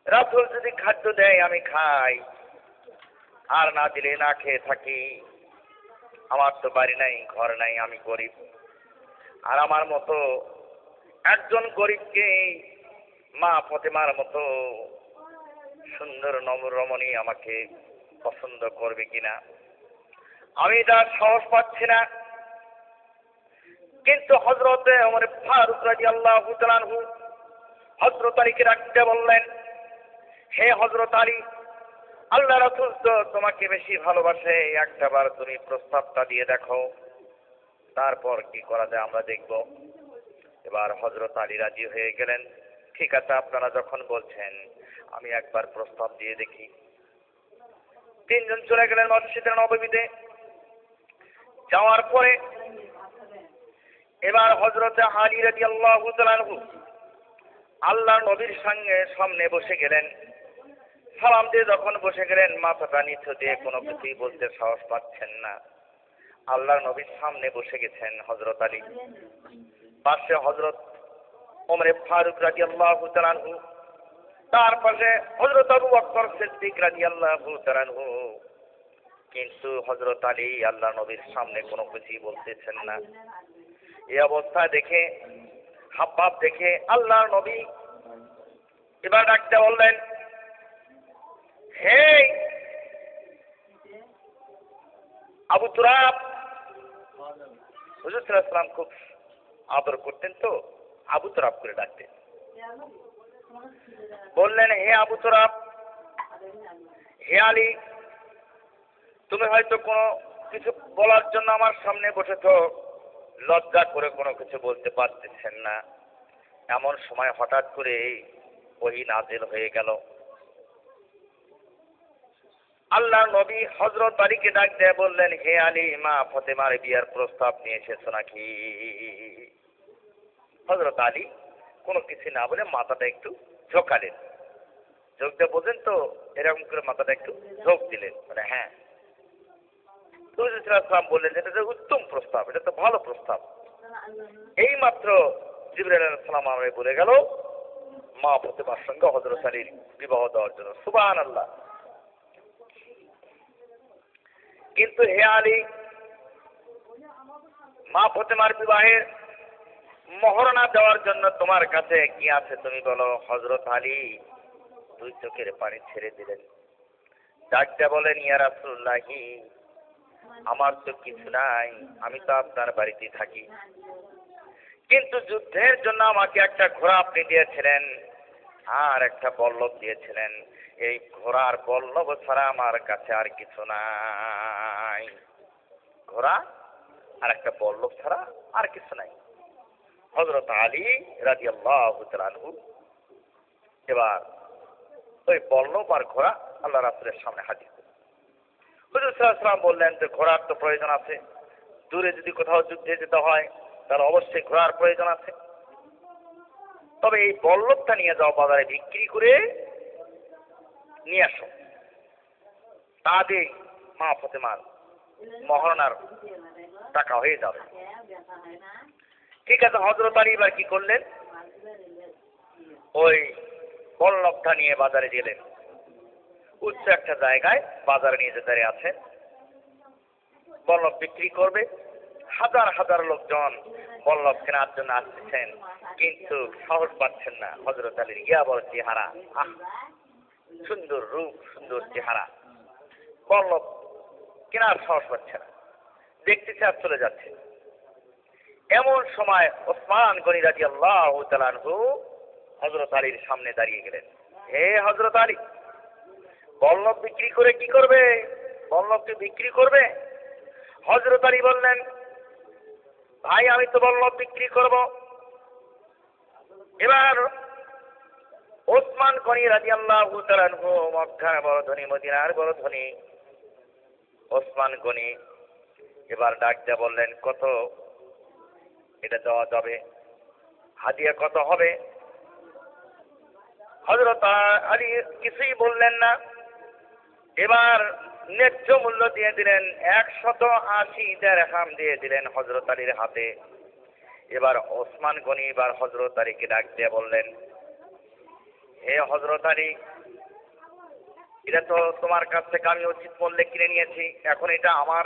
রাসূল যদি খাদ্য দেয় আমি খাই, আর না দিলে না খেয়ে থাকি। আমার তো বাড়ি নাই, ঘর নাই, আমি গরিব। আর আমার মতো একজন গরিবকে মা ফাতেমার মতো সুন্দর নবরমণী আমাকে পছন্দ করবে কিনা আমি তার সাহস পাচ্ছি না। কিন্তু হযরত ওমর ফারুক রাদিয়াল্লাহু তাআলা আনহু হযরত আলীকে ডাকতে বললেন, হে হযরত আলী, আল্লাহ রাসূল তো তোমাকে বেশি ভালোবাসে, একটাবার তুমি প্রস্তাবটা দিয়ে দেখো, তারপর কি করা যায় আমরা দেখব। এবার হযরত আলী রাজি হয়ে গেলেন, ঠিক আছে, আপনারা যখন বলছেন আমি একবার প্রস্তাব দিয়ে দেখি। তিনজন চলে গেলেন মসজিদে নববীতে। যাওয়ার পরে এবার হযরত আলী রাদিয়াল্লাহু তাআলা আনহু আল্লাহ নবীর সঙ্গে সামনে বসে গেলেন। সালাম দিয়ে যখন বসে গেলেন, মাথাটা নিচু দিয়ে কোনো কিছুই বলতে সাহস পাচ্ছেন না। আল্লাহ নবীর সামনে বসে গেছেন হযরত আলী, পাশে হযরত ওমরে ফারুক রাদিয়াল্লাহু তাআলা আনহু, তার পাশে হযরত আবু বকর সিদ্দিক রাদিয়াল্লাহু তাআলা আনহু। কিন্তু হযরত আলী আল্লাহ নবীর সামনে কোনো কিছুই বলতেছেন না। এই অবস্থা দেখে, হাবভাব দেখে আল্লাহ নবী এবার ডাকতে বললেন, হে আবু তুরাব। হুজুর সাল্লাল্লাহু আলাইহি ওয়াসাল্লাম খুব আদর করতেন, তো আবু তুরাব করে ডাকতেন। বললেন, হে আবু তুরাব, হে আলী, তুমি হয়তো কোনো কিছু বলার জন্য আমার সামনে বসেছো, লজ্জা করে কোনো কিছু বলতে পারতেছেন না। এমন সময় হঠাৎ করে ওহী নাযিল হয়ে গেল। আল্লাহ নবী হযরত আলীকে ডাক দিয়ে বললেন, হে আলী, মা ফাতেমার বিয়ার প্রস্তাব নিয়ে এসেছো নাকি? হযরত আলী কোনো কিছু না বলে মাথাটা একটু ঝোঁকালেন। ঝোঁক দিয়ে বোঝেন তো, এরকম করে মাথাটা একটু ঝোঁক দিলেন, মানে হ্যাঁ। হুজুর সাল্লাল্লাহু আলাইহি ওয়াসাল্লাম বললেন, এটা তো উত্তম প্রস্তাব, এটা তো ভালো প্রস্তাব। এই মাত্র জিবরাইল আলাইহিস সালাম আমাকে বলে গেল মা ফাতেমার সঙ্গে হযরত আলীর বিবাহ দেওয়ার জন্য। সুবহানাল্লাহ। কিন্তু হে আলী, মা ফাতেমার বিবাহের মহরনা দেওয়ার জন্য তোমার কাছে কি আছে তুমি বলো। হযরত আলী দুই চোখের পানি ছেড়ে দিলেন, ডাকতে বলেন, ইয়া রাসূলুল্লাহি, আমার তো কিছু নাই, আমি তো আপনার বাড়িতে থাকি, কিন্তু যুদ্ধের জন্য আমাকে একটা ঘোড়া আপনি দিয়েছিলেন আর একটা বল্লভ দিয়েছিলেন। এই ঘোড়ার বল্লভ ছাড়া আমার কাছে আর কিছু নাই। ঘোড়া আর একটা বল্লভ ছাড়া আর কিছু নাই। হযরত আলী রাদিয়াল্লাহু তাআলা আনহু এবার ওই বল্লভ আর ঘোড়া আল্লাহ রাসূলের সামনে হাজির করলেন। হুজুর সাল্লাল্লাহু আলাইহি ওয়াসাল্লাম বললেন যে ঘোড়ার তো প্রয়োজন আছে, দূরে যদি কোথাও যুদ্ধে যেতে হয় তাহলে অবশ্যই ঘোড়ার প্রয়োজন আছে। তবে এই বল্লভটা নিয়ে যাও, বাজারে বিক্রি করে নিয়ে আসো, তাতে মা ফাতেমার মহরনার টাকা হয়ে যাবে। ঠিক আছে, হযরত আলী এবার কি করলেন, ওই বল্লভটা নিয়ে বাজারে গেলেন। উচ্চ একটা জায়গায় বাজারে নিয়ে যেতে আছেন, বল্লভ বিক্রি করবে। হাজার হাজার লোকজন বল্লভ কেনার জন্য আসতেছেন, কিন্তু সাহস পাচ্ছেন না। হযরত আলীর ইয়া বড় চেহারা, আহ, সুন্দর রূপ, সুন্দর চেহারা, বল্লভ কেনার সাহস পাচ্ছে না, দেখতেছে আর চলে যাচ্ছে। এমন সময় ওসমান গনি রাদিয়াল্লাহু তাআলা আনহু হযরত আলীর সামনে দাঁড়িয়ে গেলেন। হে হযরত আলী, বল্লভ বিক্রি করে কি করবে? বল্লভকে বিক্রি করবে? হযরত আলী বললেন, ভাই, আমি তো বল্লভ বিক্রি করব। এবার ওসমান গনি রাদিয়াল্লাহু তাআলা আনহু, মক্কার বড় ধনী, মদিনার বড় ধনী ওসমান গনি এবার ডাক দিয়ে বললেন, কত এটা দেওয়া যাবে? হাদিয়া কত হবে? হযরত আলী কিছুই বললেন না। এবার ন্যায্য মূল্য দিয়ে দিলেন, 180 দিরহাম দিয়ে দিলেন হযরত আলীর হাতে। এবার ওসমান গনি এবার হযরত আলীকে ডাক দিয়ে বললেন, হে হযরত আলী, এটা তো তোমার কাছ থেকে আমি উচিত মূল্যে কিনে নিয়েছি, এখন এটা আমার।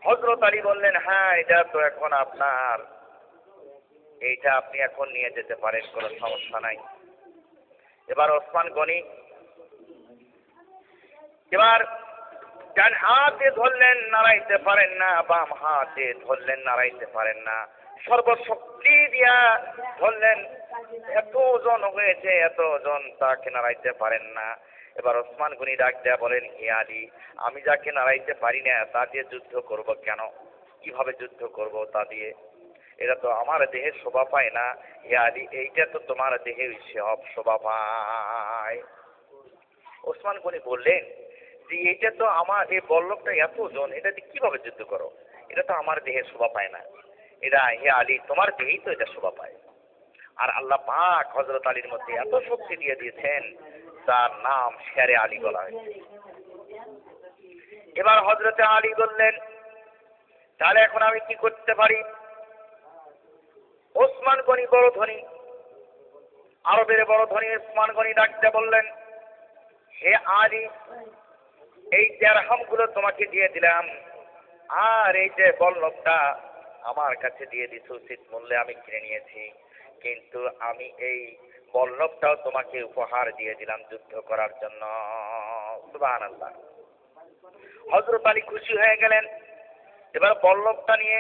হযরত আলী বললেন, হ্যাঁ, এটা তো এখন আপনার, এইটা আপনি এখন নিয়ে যেতে পারেন, কোনো সমস্যা নাই। এবার ওসমান গনি এবার ডান হাতে ধরলেন, নাড়াইতে পারেন না, বাম হাতে ধরলেন, নাড়াইতে পারেন না, সর্বশক্তি দিয়া ধরলেন। এত ওজন হয়েছে, এত ওজন, তাকে নাড়াইতে পারেন না। এবার ওসমান গনি ডাক দেয়া বলেন, হে আলী, আমি যাকে নাড়াইতে পারি না তা দিয়ে যুদ্ধ করব কেন? কিভাবে যুদ্ধ করব তা দিয়ে? এটা তো আমার দেহের শোভা পায় না। হে আলী, এইটা তো তোমার দেহের সব শোভা পায়। ওসমান গনি বললেন যে এইটা তো আমার, এই বল্লভটা এত ওজন, এটা দিয়ে কিভাবে যুদ্ধ করো? এটা তো আমার দেহের শোভা পায় না। এটা হে আলী, তোমার দেহেই তো এটা শোভা পায়।
আর আল্লাহ পাক হযরত আলীর মধ্যে এত শক্তি দিয়ে দিয়েছেন তার নাম শেরে আলী বলা হয়েছে। এবার হযরতে আলী বললেন, তাহলে এখন আমি কি করতে পারি? ওসমান গনি বড় ধনী, আরবের বড় ধনী ওসমান গনি ডাকতে বললেন, হে আলী, এই দিরহামগুলো তোমাকে দিয়ে দিলাম, আর এই যে বল্লভটা আমার কাছে দিয়ে দিছ উচিত মূল্যে আমি কিনে নিয়েছি, কিন্তু আমি এই বল্লভটাও তোমাকে উপহার দিয়ে দিলাম যুদ্ধ করার জন্য। সুবহানাল্লাহ। হযরত আলী খুশি হয়ে গেলেন। এবার বল্লভটা নিয়ে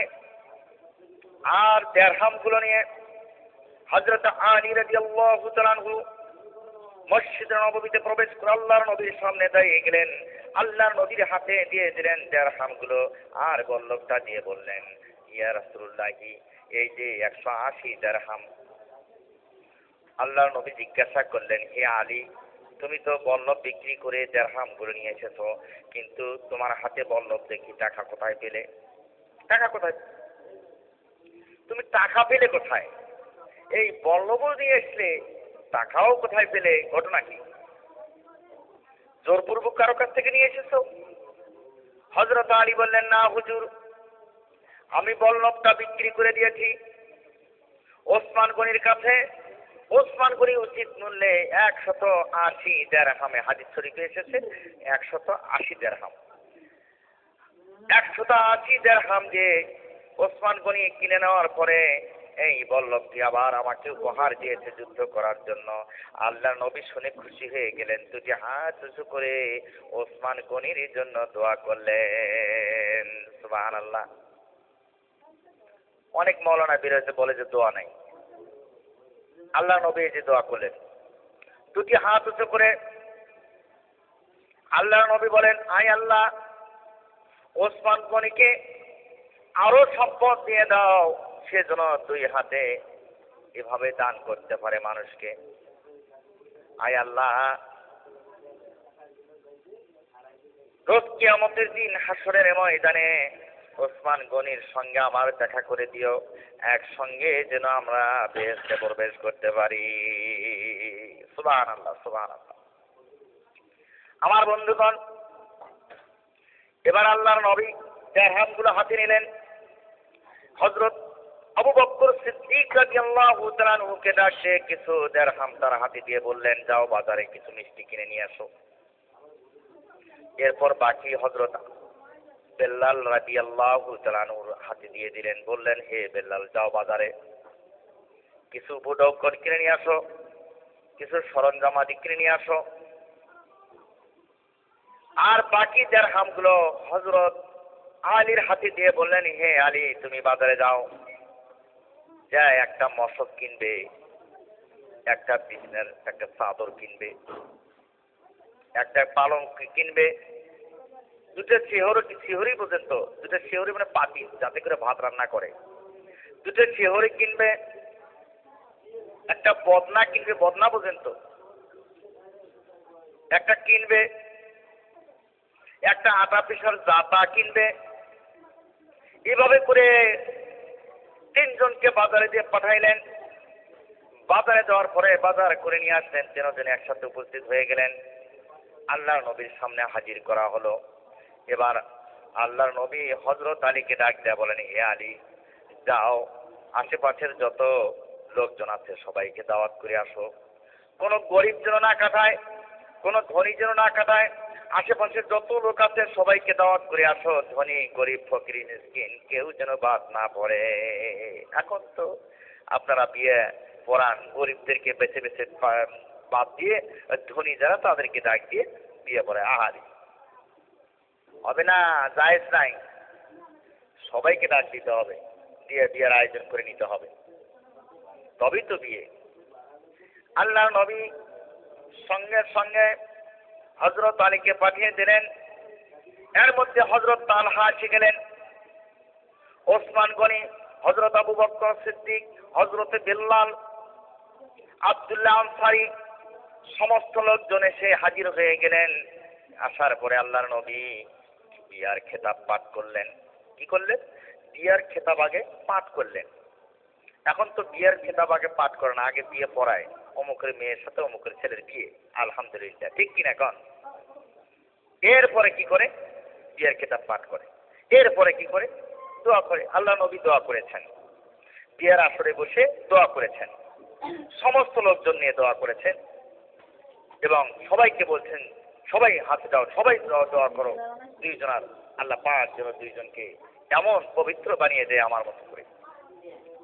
আর দিরহামগুলো নিয়ে হযরত আলী রাদিয়াল্লাহু তাআলা আনহু মসজিদে নববীতে প্রবেশ করে আল্লাহর নবীর সামনে দাঁড়িয়ে গেলেন। আল্লাহর নবীর হাতে দিয়ে দিলেন দিরহামগুলো আর বল্লভটা দিয়ে বললেন, ইয়া রাসূলুল্লাহ, এই যে 180 দিরহাম। আল্লাহর নবী জিজ্ঞাসা করলেন, হে আলী, তুমি তো বল্লভ বিক্রি করে দিরহামগুলো নিয়ে এসেছো, কিন্তু তোমার হাতে বল্লভ দেখি, টাকা কোথায় পেলে? টাকা কোথায়? তুমি টাকা পেলে কোথায়? এই বল্লভও নিয়ে এসলে, টাকাও কোথায় পেলে? ঘটনা কি? জোরপূর্বক কারো কাছ থেকে নিয়ে এসেছো? হযরত আলী বললেন, না হুজুর, আমি বল্লভটা বিক্রি করে দিয়েছি ওসমান গনির কাছে। ওসমান গনি উচিত মূল্যে 180 দিরহামে, হাদিস শরীফে এসেছে 180 দিরহাম। 180 দিরহাম দিয়ে ওসমান গনি কিনে নেওয়ার পরে এই বল্লভটি আবার আমাকে উপহার দিয়েছে যুদ্ধ করার জন্য। আল্লাহর নবী শুনে খুশি হয়ে গেলেন, দুটি হাত উঁচু করে ওসমান গনির জন্য দোয়া করলেন। সুবহানাল্লাহ। অনেক মাওলানা বিরোধী বলে যে দোয়া নাই। আল্লাহর নবী যে দোয়া করলেন, দুটি হাত উঁচু করে আল্লাহর নবী বলেন, আয় আল্লাহ, ওসমান গনিকে আরো সম্পদ দিয়ে দাও, সেজন্য দুই হাতে এভাবে দান করতে পারে মানুষকে। আয় আল্লাহ, রোজ কিয়ামতের দিন হাসরের ময়দানে ওসমান গনির সঙ্গে আমার দেখা করে দিও, একসঙ্গে যেন আমরা বেহেশতে প্রবেশ করতে পারি। সুবহানাল্লাহ, সুবহানাল্লাহ। আমার বন্ধুগণ, এবার আল্লাহর নবী দিরহামগুলো হাতে নিলেন। হযরত আবু বকর সিদ্দিক রাদিয়াল্লাহু তাআলা আনহুকে ডাকে কিছু দিরহাম তার হাতে দিয়ে বললেন, যাও বাজারে কিছু মিষ্টি কিনে নিয়ে আসো। এরপর বাকি হযরত বেল্লাল রাদিয়াল্লাহু তাআলা আনহুর হাতে দিয়ে দিলেন, বললেন, হে বেল্লাল, যাও বাজারে কিছু বুডৌকর কিনে নিয়ে আসো, কিছু সরঞ্জামাদি কিনে নিয়ে আসো। আর বাকি দিরহামগুলো হযরত আলীর হাতে দিয়ে বললেন, হে আলী, তুমি বাজারে যাও, যা একটা মশক কিনবে, একটা বিছানার একটা চাদর কিনবে, একটা পালঙ্ক কিনবে, দুটো শিহরি বোঝেন তো, দুটো শিহরি মানে পাতি, যাতে করে ভাত রান্না করে, দুটো শিহরি কিনবে, একটা বদনা কিনবে, বদনা বোঝেন তো, একটা কিনবে, একটা আটা পিসার জাতা কিনবে। এভাবে করে তিনজনকে বাজারে দিয়ে পাঠাইলেন। বাজারে যাওয়ার পরে বাজার করে নিয়ে আসলেন, তিনজন একসাথে উপস্থিত হয়ে গেলেন। আল্লাহর নবীর সামনে হাজির করা হলো। এবার আল্লাহর নবী হযরত আলীকে ডাক দেয়া বলেন, হে আলী, যাও আশেপাশের যত লোকজন আছে সবাইকে দাওয়াত করে আসো। কোনো গরিব যেন না কাটায়, কোনো ধনী যেন না কাটায়, আশেপাশের যত লোক আছে সবাইকে দাওয়াত করে আসো। ধনী গরিব ফকির মিসকিন কেউ যেন বাদ না পড়ে। এখন তো আপনারা বিয়ে পড়ান, গরিবদেরকে বেছে বেছে বাদ দিয়ে ধনী যারা তাদেরকে ডাক দিয়ে বিয়ে পড়ে। আহারি হবে না, জায়েজ নাই। সবাইকে ডাক দিতে হবে, দিয়ে বিয়ের আয়োজন করে নিতে হবে, তবেই তো বিয়ে। আল্লাহ নবী সঙ্গে সঙ্গে হযরত আলীকে পাঠিয়ে দিলেন। এর মধ্যে হযরত তালহা এসে গেলেন, ওসমান গনি, হযরত আবু বকর সিদ্দিক, হযরত বেল্লাল, আব্দুল্লাহ আনসারী, সমস্ত লোকজন এসে হাজির হয়ে গেলেন। আসার পরে আল্লাহর নবী বিয়ার খেতাব পাঠ করলেন। কি করলেন? বিয়ার খেতাব আগে পাঠ করলেন। এখন তো বিয়ের খেতাব আগে পাঠ করে না, আগে বিয়ে পড়ায়, অমুকের মেয়ের সাথে অমুকের ছেলের বিয়ে, আলহামদুলিল্লাহ, ঠিক কিনা কন? এরপরে কি করে? বিয়ের খেতাব পাঠ করে। এরপরে কি করে? দোয়া করে। আল্লাহ নবী দোয়া করেছেন, বিয়ের আসরে বসে দোয়া করেছেন, সমস্ত লোকজন নিয়ে দোয়া করেছেন এবং সবাইকে বলছেন সবাই হাতে দাও, সবাই দোয়া করো দুইজনার, আল্লাহ পাক যেন দুইজনকে এমন পবিত্র বানিয়ে দেয় আমার মতো করে।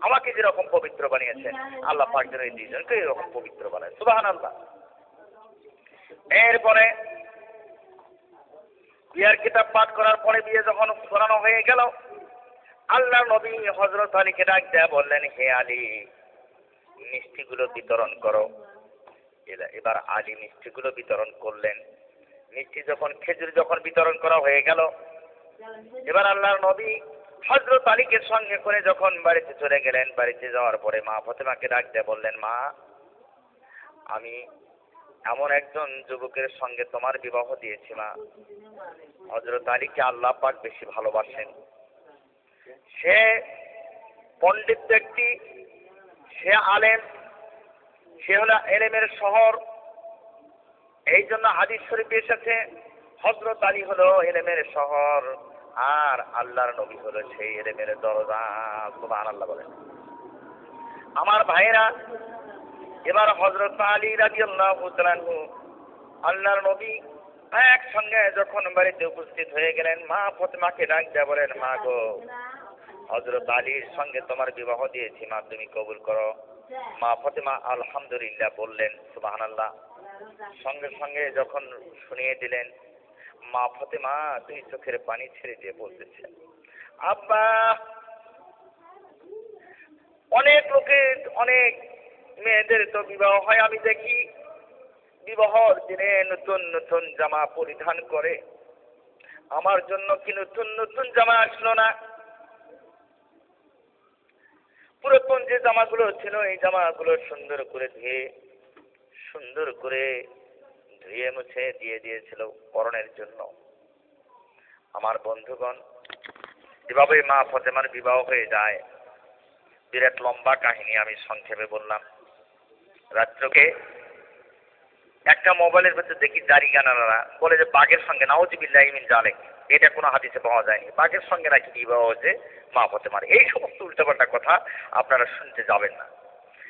আমাকে যেরকম পবিত্র বানিয়েছেন আল্লাহ পাক যেন এই দুইজনকে এরকম পবিত্র বানায়। সুবহানাল্লাহ। এরপরে বিয়ের কিতাব পাঠ করার পরে বিয়ে যখন পড়ানো হয়ে গেল, আল্লাহ নবী হযরত আলীকে ডাক দেয়া বললেন, হে আলী, মিষ্টিগুলো বিতরণ করো। এবার আলী মিষ্টিগুলো বিতরণ করলেন। মিষ্টি যখন, খেজুর যখন বিতরণ করা হয়ে গেল, এবার আল্লাহর নবী হযরত আলীকে সঙ্গে করে যখন বাড়িতে চলে গেলেন, বাড়িতে যাওয়ার পরে মা ফাতেমাকে ডাক দিয়ে বললেন, মা, আমি এমন একজন যুবকের সঙ্গে তোমার বিবাহ দিয়েছি মা। হযরত আলীকে আল্লাহ পাক বেশি ভালোবাসেন। সে পণ্ডিত ব্যক্তি, সে আলেম, সে হলো এলেমের শহর। এই জন্য হাদিস শরীফে এসেছে হযরত আলী হলো এলেমের শহর আর আল্লাহর নবী হলো সেই এলেমের দরজা। সুবহানাল্লাহ বলেন। আমার ভাইরা, এবার হযরত আলী রাদিয়াল্লাহু তাআলা আনহু আল্লাহর নবী একসঙ্গে যখন বাড়িতে উপস্থিত হয়ে গেলেন, মা ফাতেমাকে ডাক দিয়ে বলেন, মা গো, হযরত আলীর সঙ্গে তোমার বিবাহ দিয়েছি মা, তুমি কবুল করো। মা ফাতেমা আলহামদুলিল্লাহ বললেন। সুবহানাল্লাহ। সঙ্গে সঙ্গে যখন শুনিয়ে দিলেন, মা ফাতেমা দুই চোখের পানি ছেড়ে দিয়ে বলতেছেন, আব্বা, অনেক লোকের, অনেক মেয়েদের তো বিবাহ হয়, আমি দেখি বিবাহর দিনে নতুন নতুন জামা পরিধান করে, আমার জন্য কি নতুন নতুন জামা আসলো না? পুরাতন যে জামাগুলো ছিল এই জামাগুলো সুন্দর করে ধুয়ে মুছে দিয়ে দিয়েছিল পরনের জন্য। আমার বন্ধুগণ, যেভাবে মা ফাতেমার বিবাহ হয়ে যায়, বিরাট লম্বা কাহিনী, আমি সংক্ষেপে বললাম। রাত্রকে একটা মোবাইলের ভেতর দেখি দাড়ি গানারা বলে যে বাঘের সঙ্গে, নাউযুবিল্লাহি মিন যালিক, এটা কোনো হাদিসে পাওয়া যায়নি। বাঘের সঙ্গে নাকি বিবাহ হয়েছে মা ফাতেমার। এই সমস্ত উল্টাপাল্টা কথা আপনারা শুনতে যাবেন না,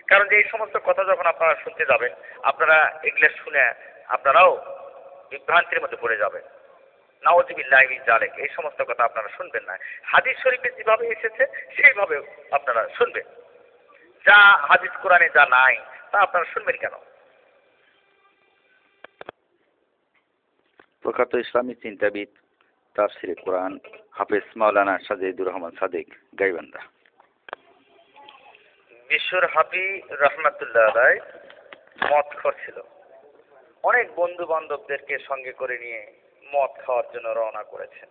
কারণ যে এই সমস্ত কথা যখন আপনারা শুনতে যাবেন, আপনারা এগুলো শুনে আপনারাও বিভ্রান্তির মধ্যে পড়ে যাবেন। নাউযুবিল্লাহি মিন যালিক, এই সমস্ত কথা আপনারা শুনবেন না। হাদিস শরীফে যেভাবে এসেছে সেইভাবে আপনারা শুনবেন। যা হাদিস কোরআনে যা নাই তা আপনারা শুনবেন কেন?
প্রখ্যাত ইসলামী চিন্তাবিদ, তাফসিরে কোরআন হাফেজ মাওলানা সাজেদুর রহমান সাদেক, গাইবান্ধা।
বিশ্বর হাফি রহমাতুল্লাহ আলাইহি মদ ছিল। অনেক বন্ধু বান্ধবদেরকে সঙ্গে করে নিয়ে মদ খাওয়ার জন্য রওনা করেছেন।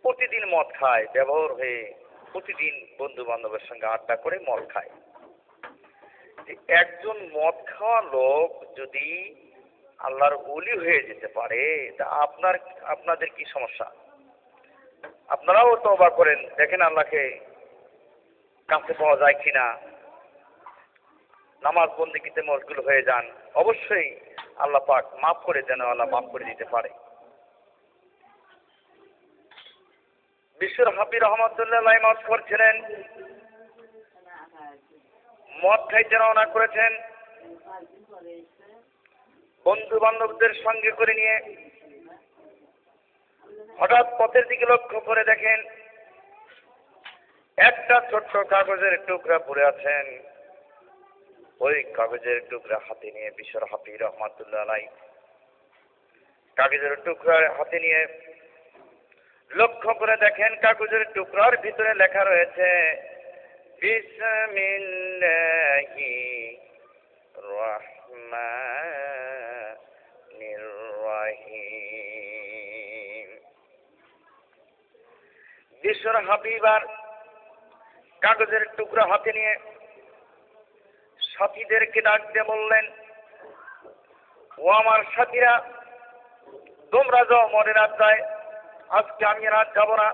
প্রতিদিন মদ খায়, ব্যবহার হয়ে প্রতিদিন বন্ধু বান্ধবের সঙ্গে আড্ডা করে মদ খায়। একজন মদ খাওয়া লোক যদি আল্লাহর ওলি হয়ে যেতে পারে, তা আপনাদের কি সমস্যা? আপনারাও তওবা করেন, দেখেন আল্লাহকে কাছে পাওয়া যায় কিনা, নামাজ বন্দেগীতে মশগুল হয়ে যান, অবশ্যই আল্লাহ পাক মাফ করে দেন, আল্লাহ মাফ করে দিতে পারে। বিশ্বর হাফি রহমাতুল্লাহ আলাইহি মদ করছিলেন, মদ খাইতে রওনা করেছেন বন্ধু বান্ধবদের সঙ্গে করে নিয়ে। হঠাৎ পথের দিকে লক্ষ্য করে দেখেন একটা ছোট্ট কাগজের টুকরা পড়ে আছেন। ওই কাগজের টুকরা হাতে নিয়ে বিশ্বর হাফি রহমাতুল্লাহ আলাইহি কাগজের টুকরা হাতে নিয়ে লক্ষ্য করে দেখেন কাগজের টুকরার ভিতরে লেখা রয়েছে, বিসমিল্লাহির রহমানির রহিম। বিশ্বর হাবিবার কাগজের টুকরা হাতে নিয়ে সাথীদেরকে ডাক দিয়ে বললেন, ও আমার সাথীরা, তোমরা যাও মনে রাত যায়, আজকে আমি রাত যাব না।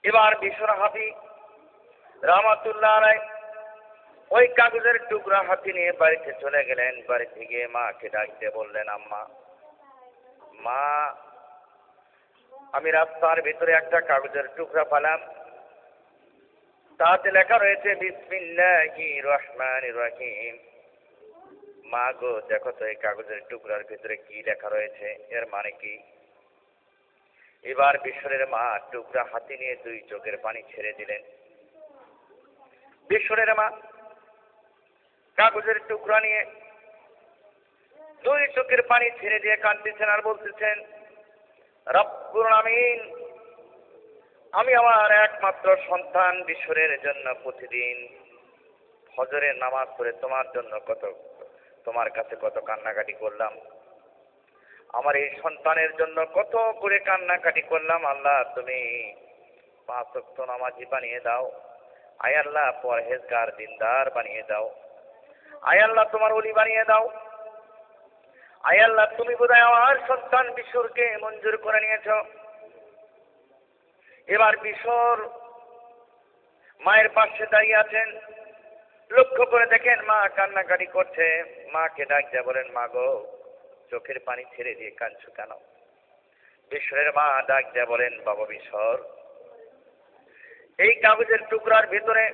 এবার বিশ্বর হাবি রহমাতুল্লাহ আলাইহি ওই কাগজের টুকরা হাতে নিয়ে বাড়িতে চলে গেলেন। বাড়িতে গিয়ে মাকে ডাকতে বললেন, আম্মা, মা, আমি রাস্তার ভিতরে একটা কাগজের টুকরা পেলাম, তাতে লেখা রয়েছে বিসমিল্লাহির রহমানির রহিম। মা গো, দেখো তো এই কাগজের টুকরার ভিতরে কি লেখা রয়েছে, এর মানে কি? এবার বিশ্বরের মা টুকরা হাতে নিয়ে দুই চোখের পানি ছেড়ে দিলেন। বিশ্বরের মা কাগজের টুকরা নিয়ে দুই চোখের পানি ছেড়ে দিয়ে কাঁদতেছেন আর বলতেছেন, রব্বুল আমিন, আমি আমার একমাত্র সন্তান বিশ্বরের জন্য প্রতিদিন ফজরের নামাজ পড়ে তোমার কাছে কত কান্নাকাটি করলাম। আমার এই সন্তানের জন্য কত করে কান্নাকাটি করলাম। আল্লাহ, তুমি 5 ওয়াক্ত নামাজি বানিয়ে দাও। আয় আল্লাহ, পরহেজগার দিনদার বানিয়ে দাও। আয় আল্লাহ, তোমার ওলি বানিয়ে দাও। আয় আল্লাহ, তুমি বোধহয় আমার সন্তান বিশ্বরকে মঞ্জুর করে নিয়েছ। এবার বিশ্বর মায়ের পাশে দাঁড়িয়ে আছেন। লক্ষ্য করে দেখেন মা কান্নাকাটি করছে। মাকে ডাক দিয়ে বলেন, মা গো, চোখের পানি ছেড়ে দিয়ে কাঁদছো কেন? বিশ্বরের মা ডাক দিয়ে বলেন, বাবা বিশ্বর, এই কাগজের টুকরার ভিতরে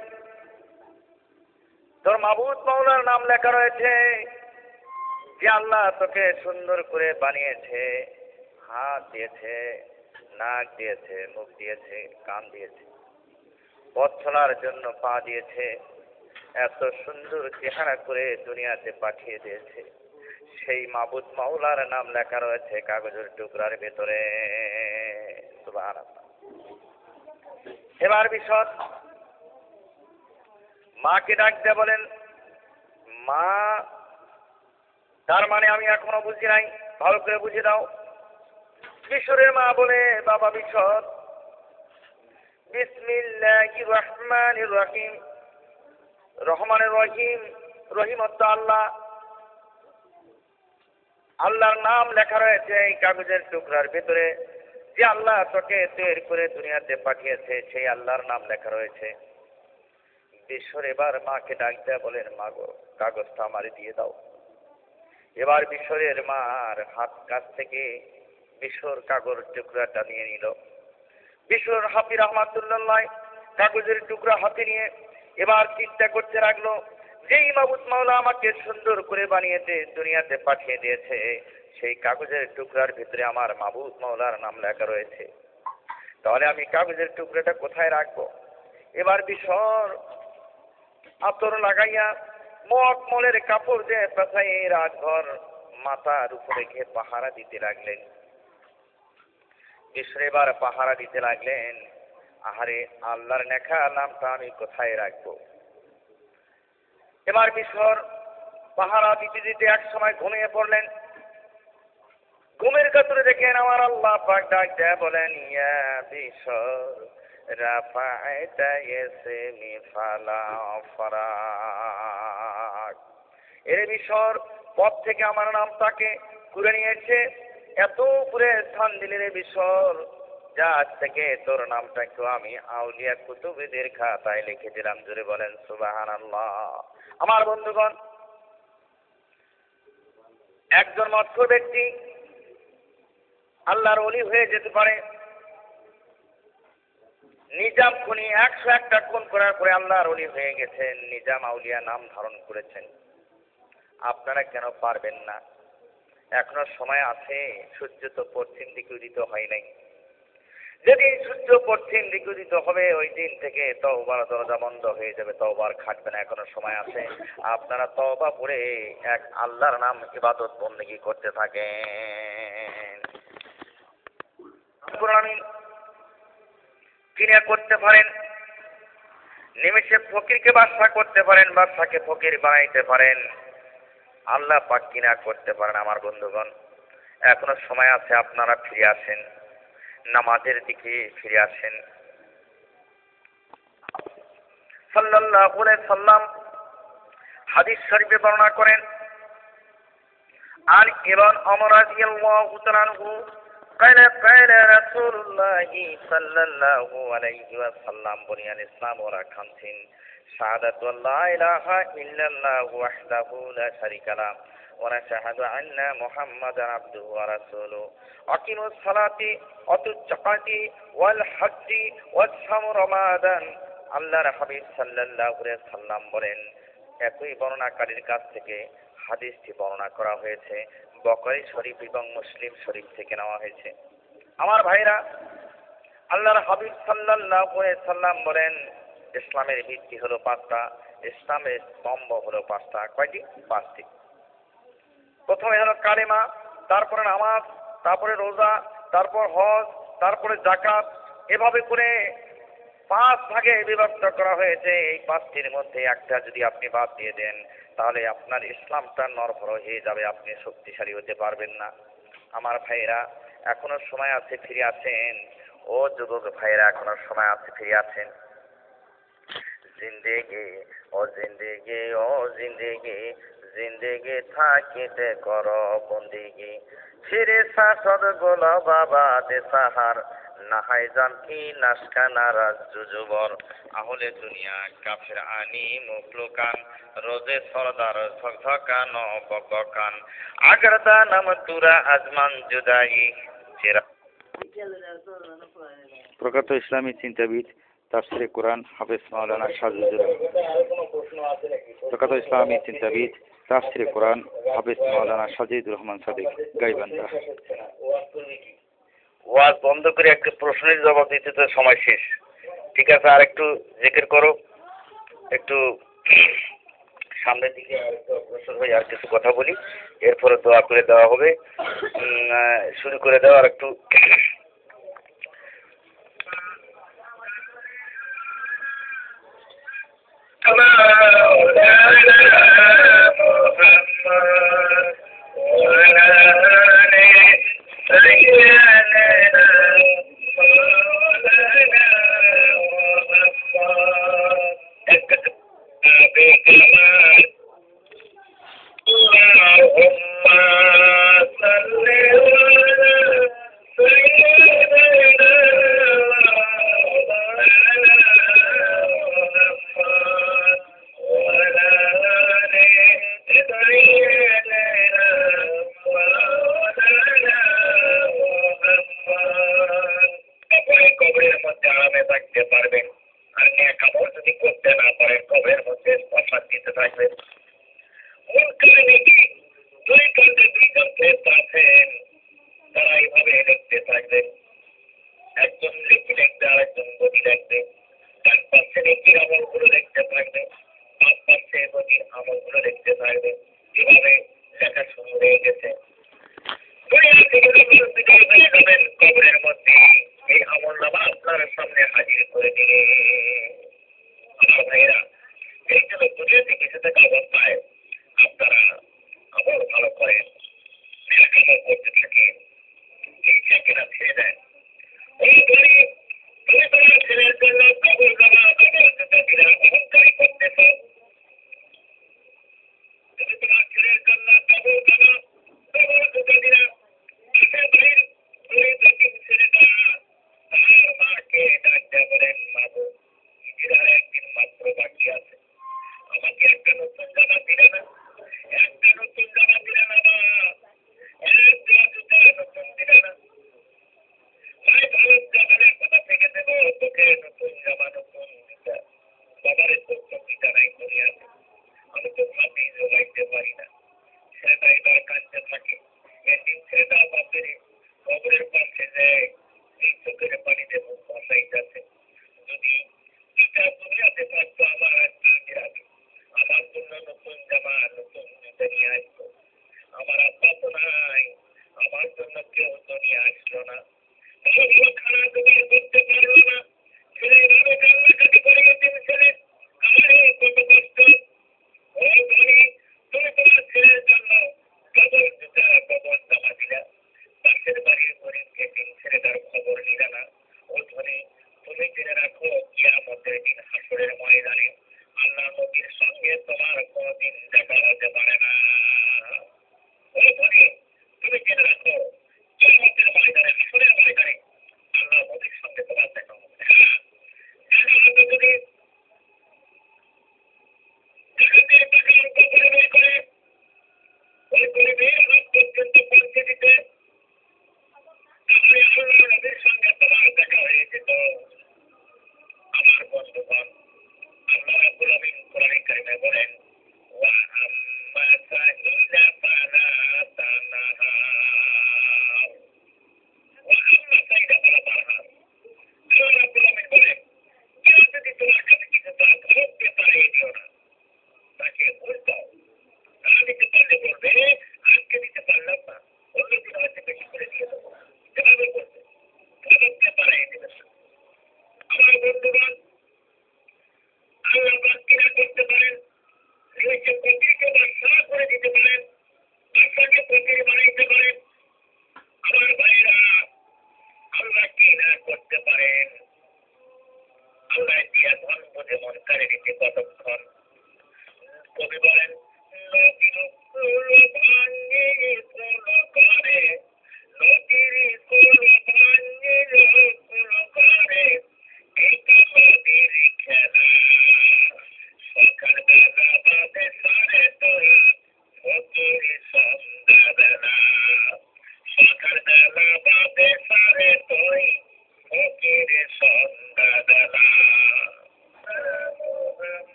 তোর মাবুদ মাওলার নাম লেখা রয়েছে। যে আল্লাহ তোকে সুন্দর করে বানিয়েছে, হাত দিয়েছে, নাক দিয়েছে, মুখ দিয়েছে, কান দিয়েছে, পথ চলার জন্য পা দিয়েছে, এত সুন্দর চেহারা করে দুনিয়াতে পাঠিয়ে দিয়েছে, সেই মাবুদ মাওলার নাম লেখা রয়েছে কাগজের টুকরার ভেতরে। সুবহানাল্লাহ। এবার বিশদ মাকে ডাক দিয়ে বলেন, মা, তার মানে আমি এখনো বুঝি নাই, ভালো করে বুঝে দাও। বিশ্বরের মা বলে, বাবা বিশদ, বিসমিল্লাহির রহমানির রহিম। রহমানের রহিম, রহিম অর্থ আল্লাহ। আল্লাহর নাম লেখা রয়েছে এই কাগজের টুকরার ভিতরে। যে আল্লাহ তোকে তৈরি করে দুনিয়াতে পাঠিয়েছে, সেই আল্লাহর নাম লেখা রয়েছে। বিশ্বর এবার মাকে ডাক দেয়া বলেন, মা গো, কাগজটা আমারে দিয়ে দাও। এবার বিশ্বরের মার হাত কাছ থেকে বিশ্বর কাগজ টুকরাটা নিয়ে নিল। বিশ্বর হাফি রহমাতুল্লাহ কাগজের টুকরা হাতে নিয়ে এবার চিন্তা করতে লাগলো, যেই মাবুদ মাওলা আমাকে সুন্দর করে বানিয়েছে, দুনিয়াতে পাঠিয়ে দিয়েছে, সেই কাগজের টুকরার ভিতরে আমার মাবুদ মাওলার নাম লেখা রয়েছে, তাহলে আমি কাগজের টুকরাটা কোথায় রাখবো? এবার বিশ্বর আতর লাগাইয়া মখমলের কাপড় দিয়ে পেঁচাই রাতভর মাথার উপরে রেখে পাহারা দিতে লাগলেন। বিশ্বর এবার পাহারা দিতে লাগলেন, আহারে, আল্লাহর লেখা নামটা আমি কোথায় রাখবো? এবার বিশ্বর পাহারা দিতে দিতে এক সময় ঘুমিয়ে পড়লেন। ঘুমের কাতরে দেখেন আমার আল্লাহ পাক ডাক দেয়া বলেন, ইয়া বিশ্বর, রাফা'তা ইয়াসমি ফালা ফারাক। এর বিশ্বর, পথ থেকে আমার নামটাকে ঘুরে নিয়েছে, এত উপরে স্থান দিলে রে বিশ্বর, যা আজ থেকে তোর নামটাকে আমি আউলিয়া কুতুবদের খাতায় লিখে দিলাম। জোরে বলেন সুবহানাল্লাহ। আমার বন্ধুগণ, একজন মৎস্য ব্যক্তি আল্লাহর ওলি হয়ে যেতে পারে। নিজাম খুনি 101টা খুন করার পরে আল্লাহর ওলি হয়ে গেছেন, নিজাম আউলিয়া নাম ধারণ করেছেন। আপনারা কেন পারবেন না? এখনো সময় আছে। সূর্য তো পশ্চিম দিকে উদিত হয় নাই। যেদিন সূর্য পশ্চিম দিকে উদিত হবে, ওই দিন থেকে তওবার দরজা বন্ধ হয়ে যাবে, তওবার খাটবে না। এখনো সময় আছে। আপনারা তওবা পড়ে এক আল্লাহর নাম ইবাদত বন্দেগী করতে থাকেন। কিনা করতে পারেন, নিমেষে ফকিরকে বাদশা করতে পারেন, বাদশাকে ফকির বানাইতে পারেন। আল্লাহ পাক কিনা করতে পারেন। আমার বন্ধুগণ, এখনো সময় আছে। আপনারা ফিরে আসেন, নামাজের দিকে ফিরে আসেন। সাল্লাল্লাহু আলাইহি সাল্লাম হাদিস শরীফে বর্ণনা করেন, আর ইবনে ওমর রাদিয়াল্লাহু তাআলা আনহু قال رسول الله صلى الله عليه وسلم بني الإسلام على خمس شهادة أن لا إله إلا الله وحده لا شريك له ونشهد أن محمدا عبده ورسوله أقيموا الصلاة وآتوا الزكاة والحج وصوموا رمضان আল্লাহর হাবিব সাল্লাল্লাহু আলাইহি সাল্লাম বলেন, একই বর্ণনাকারীর কাছ থেকে হাদিসটি বর্ণনা করা হয়েছে, বুখারী শরীফ এবং মুসলিম শরীফ থেকে নেওয়া হয়েছে। আমার ভাইরা, আল্লাহর হাবিব সাল্লাল্লাহু আলাইহি সাল্লাম বলেন, ইসলামের ভিত্তি হলো পাঁচটা, ইসলামের স্তম্ভ হলো পাঁচটা। কয়টি? পাঁচটি। প্রথমে হলো কালেমা, তারপরে নামাজ, তারপরে রোজা, তারপর হজ, তারপরে যাকাত। এভাবে করে পাঁচ ভাগে বিভক্ত করা হয়েছে। এই পাঁচটির মধ্যে একটা যদি আপনি বাদ দিয়ে দেন, তাহলে আপনার ইসলামটা নড়বড় হয়ে যাবে, আপনি শক্তিশালী হতে পারবেন না। আমার ভাইরা, এখনো সময় আছে, ফিরে আছেন। ও যুবক ভাইরা, এখনো সময় আছে, ফিরে আছেন। জিন্দেগি ও জিন্দেগি ও জিন্দেগি, জিন্দেগি থাকিতে কর বন্দেগি, ফিরে শাসদ গোল বাবা দেশাহার, নাহাই জান কি নাশকা নারাজ জুজুবর, আহলে দুনিয়া কাফের আনি মুখলুকান, রোজে সরদার ঝকঝকান বকবকান, আগার দানাম তুরা আজমান জুদাই চেরা।
প্রখ্যাত ইসলামী চিন্তাবিদ, তাফসিরে কোরআন হাফেজ মাওলানা সাজেদুর প্রখ্যাত ইসলামী চিন্তাবিদ, তাফসিরে কোরআন হাফেজ মাওলানা সাজেদুর রহমান সাদেক, গাইবান্ধা।
ওয়াজ বন্ধ করে একটা প্রশ্নের জবাব দিতে তো সময় শেষ। ঠিক আছে, আর একটু জিকির করো, একটু সামনের দিকে অগ্রসর হয়ে আর কিছু কথা বলি, এরপরে দোয়া করে দেওয়া হবে। শুরু করে দেওয়া আর একটু।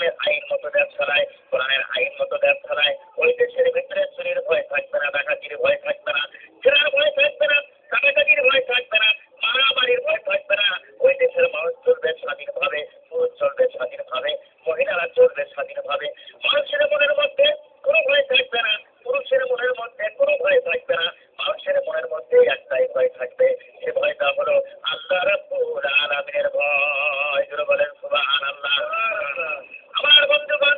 কোরআনের আইন মতো দেশ চালায়, কোরআনের আইন মতো দেশ চালায়, ওই দেশের ভিতরে চুরির ভয় থাকবে না, ডাকাতির ভয় থাকবে না, জেনার ভয় থাকবে না, কাটাকাটির ভয় থাকবে না, মারামারির ভয় থাকবে না। ওই দেশের মানুষ চলবে স্বাধীনভাবে, পুরুষ চলবে স্বাধীনভাবে, মহিলারা চলবে স্বাধীনভাবে। মানুষের মনের মধ্যে কোনো ভয় থাকবে না, পুরুষের মনের মধ্যে কোনো ভয় থাকবে না, মানুষের মনের মধ্যে একটাই ভয় থাকবে, সে ভয়টা হলো আল্লাহ রাব্বুল আলামিনের ভয়। জোরে বলেন সুবহানাল্লাহ। আমার বন্ধুগণ,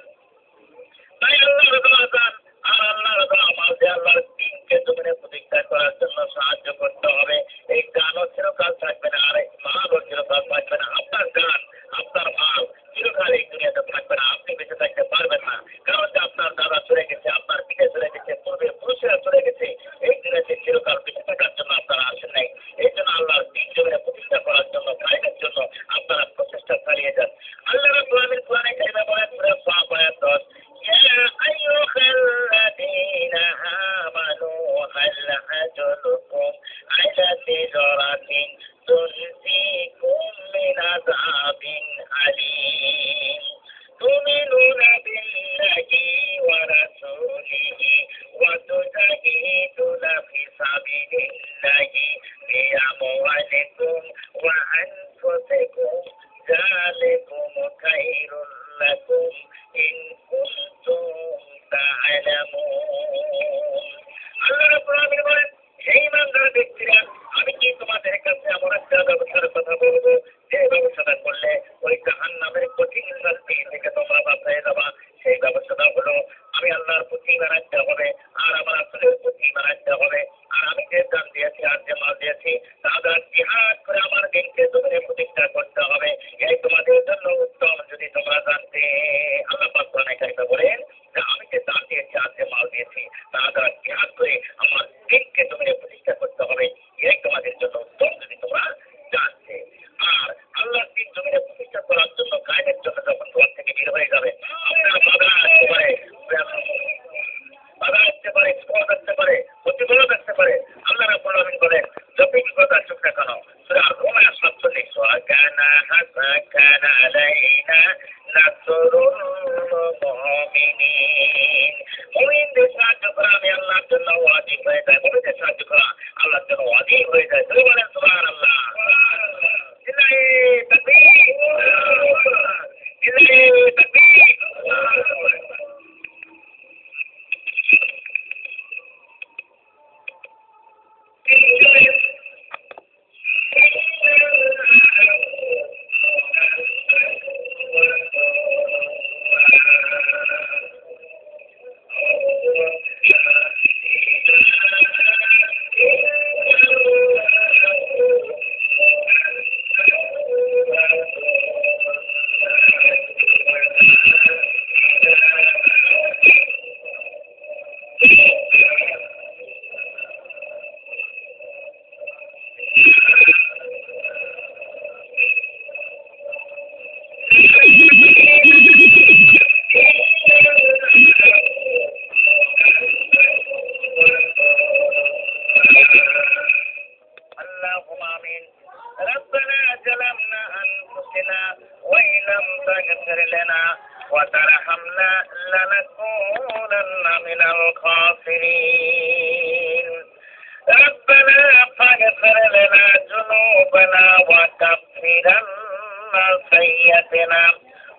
তাই আল্লাহর দোয়া চান আর আল্লাহর দোয়া আমাদের আল্লাহর দিনকে জমিনে প্রতিষ্ঠা করার জন্য সাহায্য করতে হবে। এই গানও চিরকাল থাকবে না, আর এই মালও চিরকাল থাকবে না। আপনার গান, আপনার মাল চিরকাল এই দুনিয়াতে থাকবে না, আপনি বেঁচে থাকতে পারবেন না। কারণ যে আপনার দাদা চলে গেছে, আপনার পিঠে চলে গেছে, পূর্বের পুরুষেরা চলে গেছে, এই দুনিয়াতে চিরকাল বেঁচে থাকার জন্য আপনারা আসেন নাই। এই জন্য আল্লাহর দিন জমিনে প্রতিষ্ঠা করার জন্য, কায়েমের জন্য আপনারা প্রচেষ্টা চালিয়ে যান। আল্লাহ রাব্বুল আলামিন কোরআনে কারিমে বলেন সূরা সাফ আয়াত 10, ইয়া আইয়ুহাল্লাযীনা আমানু হাল আদুল্লুকুম আলা তিজারাতিন তুনজিকুম মিন আযাবিন আলীম তুমিনুনা বিল্লাহি ওয়া রাসূলিহি ওয়া তুজাহিদুনা ফি সাবিলিল্লাহি বিআমওয়ালিকুম ওয়া আনফুসিকুম যালিকুম খায়রুল লাকুম ইন কুনতুম তা'লামুন। আল্লাহ রাব্বুল আলামিন বলেন, হে ঈমানদার ব্যক্তিরা, আমি কি তোমাদের কাছে এমন একটা ব্যবস্থার কথা বলবো যে ব্যবস্থাটা করলে ওই জাহান্নামের কঠিন শাস্তি থেকে তোমরা বাঁচিয়ে যাবা। সেই ব্যবস্থাটা হলো আমি আল্লাহর প্রতি ঈমান আনতে হবে, আর আমার রাসূলের প্রতি ঈমান আনতে হবে, আর আমি যে দান দিয়েছি আর যে মাল দিয়েছি তা দ্বারা জিহাদ করে আমার দিনকে জমিনে প্রতিষ্ঠা করতে হবে। এই তোমাদের জন্য উত্তম যদি তোমরা জানতে। আল্লাহ পাক কোরআনে কারিমে বলেন যে আমি যে দান দিয়েছি আর যে মাল দিয়েছি তা দ্বারা জিহাদ করে আমার দিনকে জমিনে প্রতিষ্ঠা করতে হবে। এই তোমাদের জন্য উত্তম যদি তোমরা জানতে। আর আল্লাহর দিন জমিনে প্রতিষ্ঠা করার জন্য, কায়েমের জন্য যখন তোমার থেকে বের হয়ে যাবে, আপনার বাধা আসতে পারে, বিপদ আসতে পারে, প্রতিকূলতা আসতে পারে। আল্লাহ রাব্বুল আলামিন বলেন, যতই বিপদ আসুক না কেন, সূরা আর-রুম 47, ওয়া কানা আলাইনা নাসরুল মুমিনিন। মুমিনদের সাহায্য করা আমি আল্লাহর জন্য ওয়াজিব হয়ে যায়, মুমিনদের সাহায্য করা আল্লাহর জন্য ওয়াজিব হয়ে যায়। সবাই বলেন সুবহানাল্লাহ। ইল্লাহি তাকবীর, ইল্লাহি তাকবীর। اللهم آمين. ربنا ظلمنا أنفسنا وإن لم تغفر لنا وترحمنا لنكونن من الخاسرين. ربنا فاغفر لنا ذنوبنا وكفر عنا سيئاتنا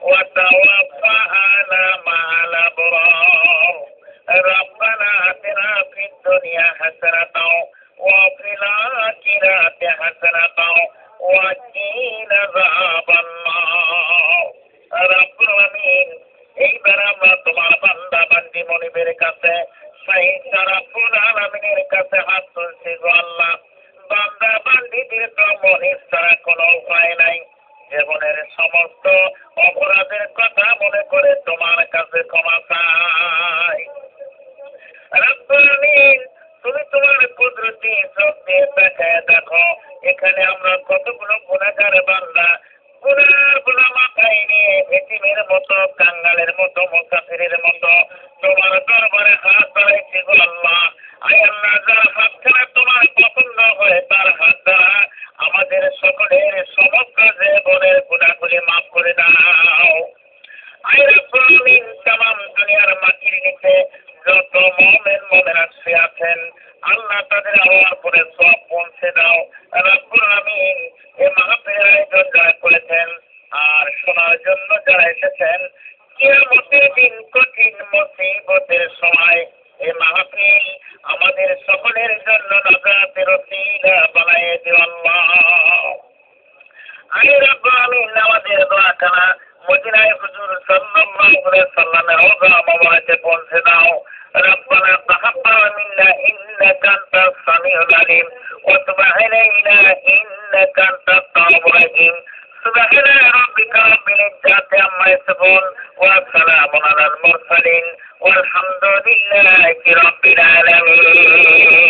وتوفنا مع الأبرار. ربنا آتنا في الدنيا حسنة وفي الآخرة حسنة وقنا عذاب النار. রব্বুল আলামিন, এইবার আমরা তোমার বান্দা বান্দি মনিবের কাছে রব্বুল আলামিনের কাছে হাত তুলছি গো আল্লাহ। বান্দা বান্দিদের তো মনিব ছাড়া কোনো উপায় নাই। জীবনের সমস্ত অপরাধের কথা মনে করে তোমার কাছে ক্ষমা চাই। রব্বুল আলামিন, তুমি তোমার কুদরতি চোখ দিয়ে তাকায় দেখো, এখানে আমরা কতগুলো গুনাহগার বান্দা, গুনাহগুলো মাথায় নিয়ে এতিমের মতো, কাঙ্গালের মতো, মুসাফিরের মতো তোমার দরবারে হাত বাড়াইছি গো আল্লাহ। আয় আল্লাহ, যার হাত ছাড়া তোমার পছন্দ হয় তার হাত দ্বারা আমাদের সকলের সমস্ত জীবনের গুনাহগুলি মাফ করে দাও। আয় দুনিয়ার মাটির নিচে যত মোমেনাত শুয়ে আছেন আল্লাহ তাদের আল্লাহর পরে সব পৌঁছে দাও রব্বুল আমিন। এই মাহফিলের আয়োজন যারা করেছেন আর শোনার জন্য যারা এসেছেন কিয়ামতের দিন কঠিন মুসিবতের সময় এই মাহফিল আমাদের সকলের জন্য নাজাতের ওসিলা বানায়ে দিও আল্লাহ। আরে রব্বুল আমিন আমাদের দোয়াখানা মদিনায় হুজুর সাল্লাল্লাহু আলাইহি সাল্লামের রওজা মোবারকে পৌঁছে দাও। ربنا تقبل منا إنك أنت السميع العليم وتب علينا إنك أنت التواب الرحيم سبحان ربك رب العزة عما يصفون وسلام على المرسلين والحمد لله رب العالمين.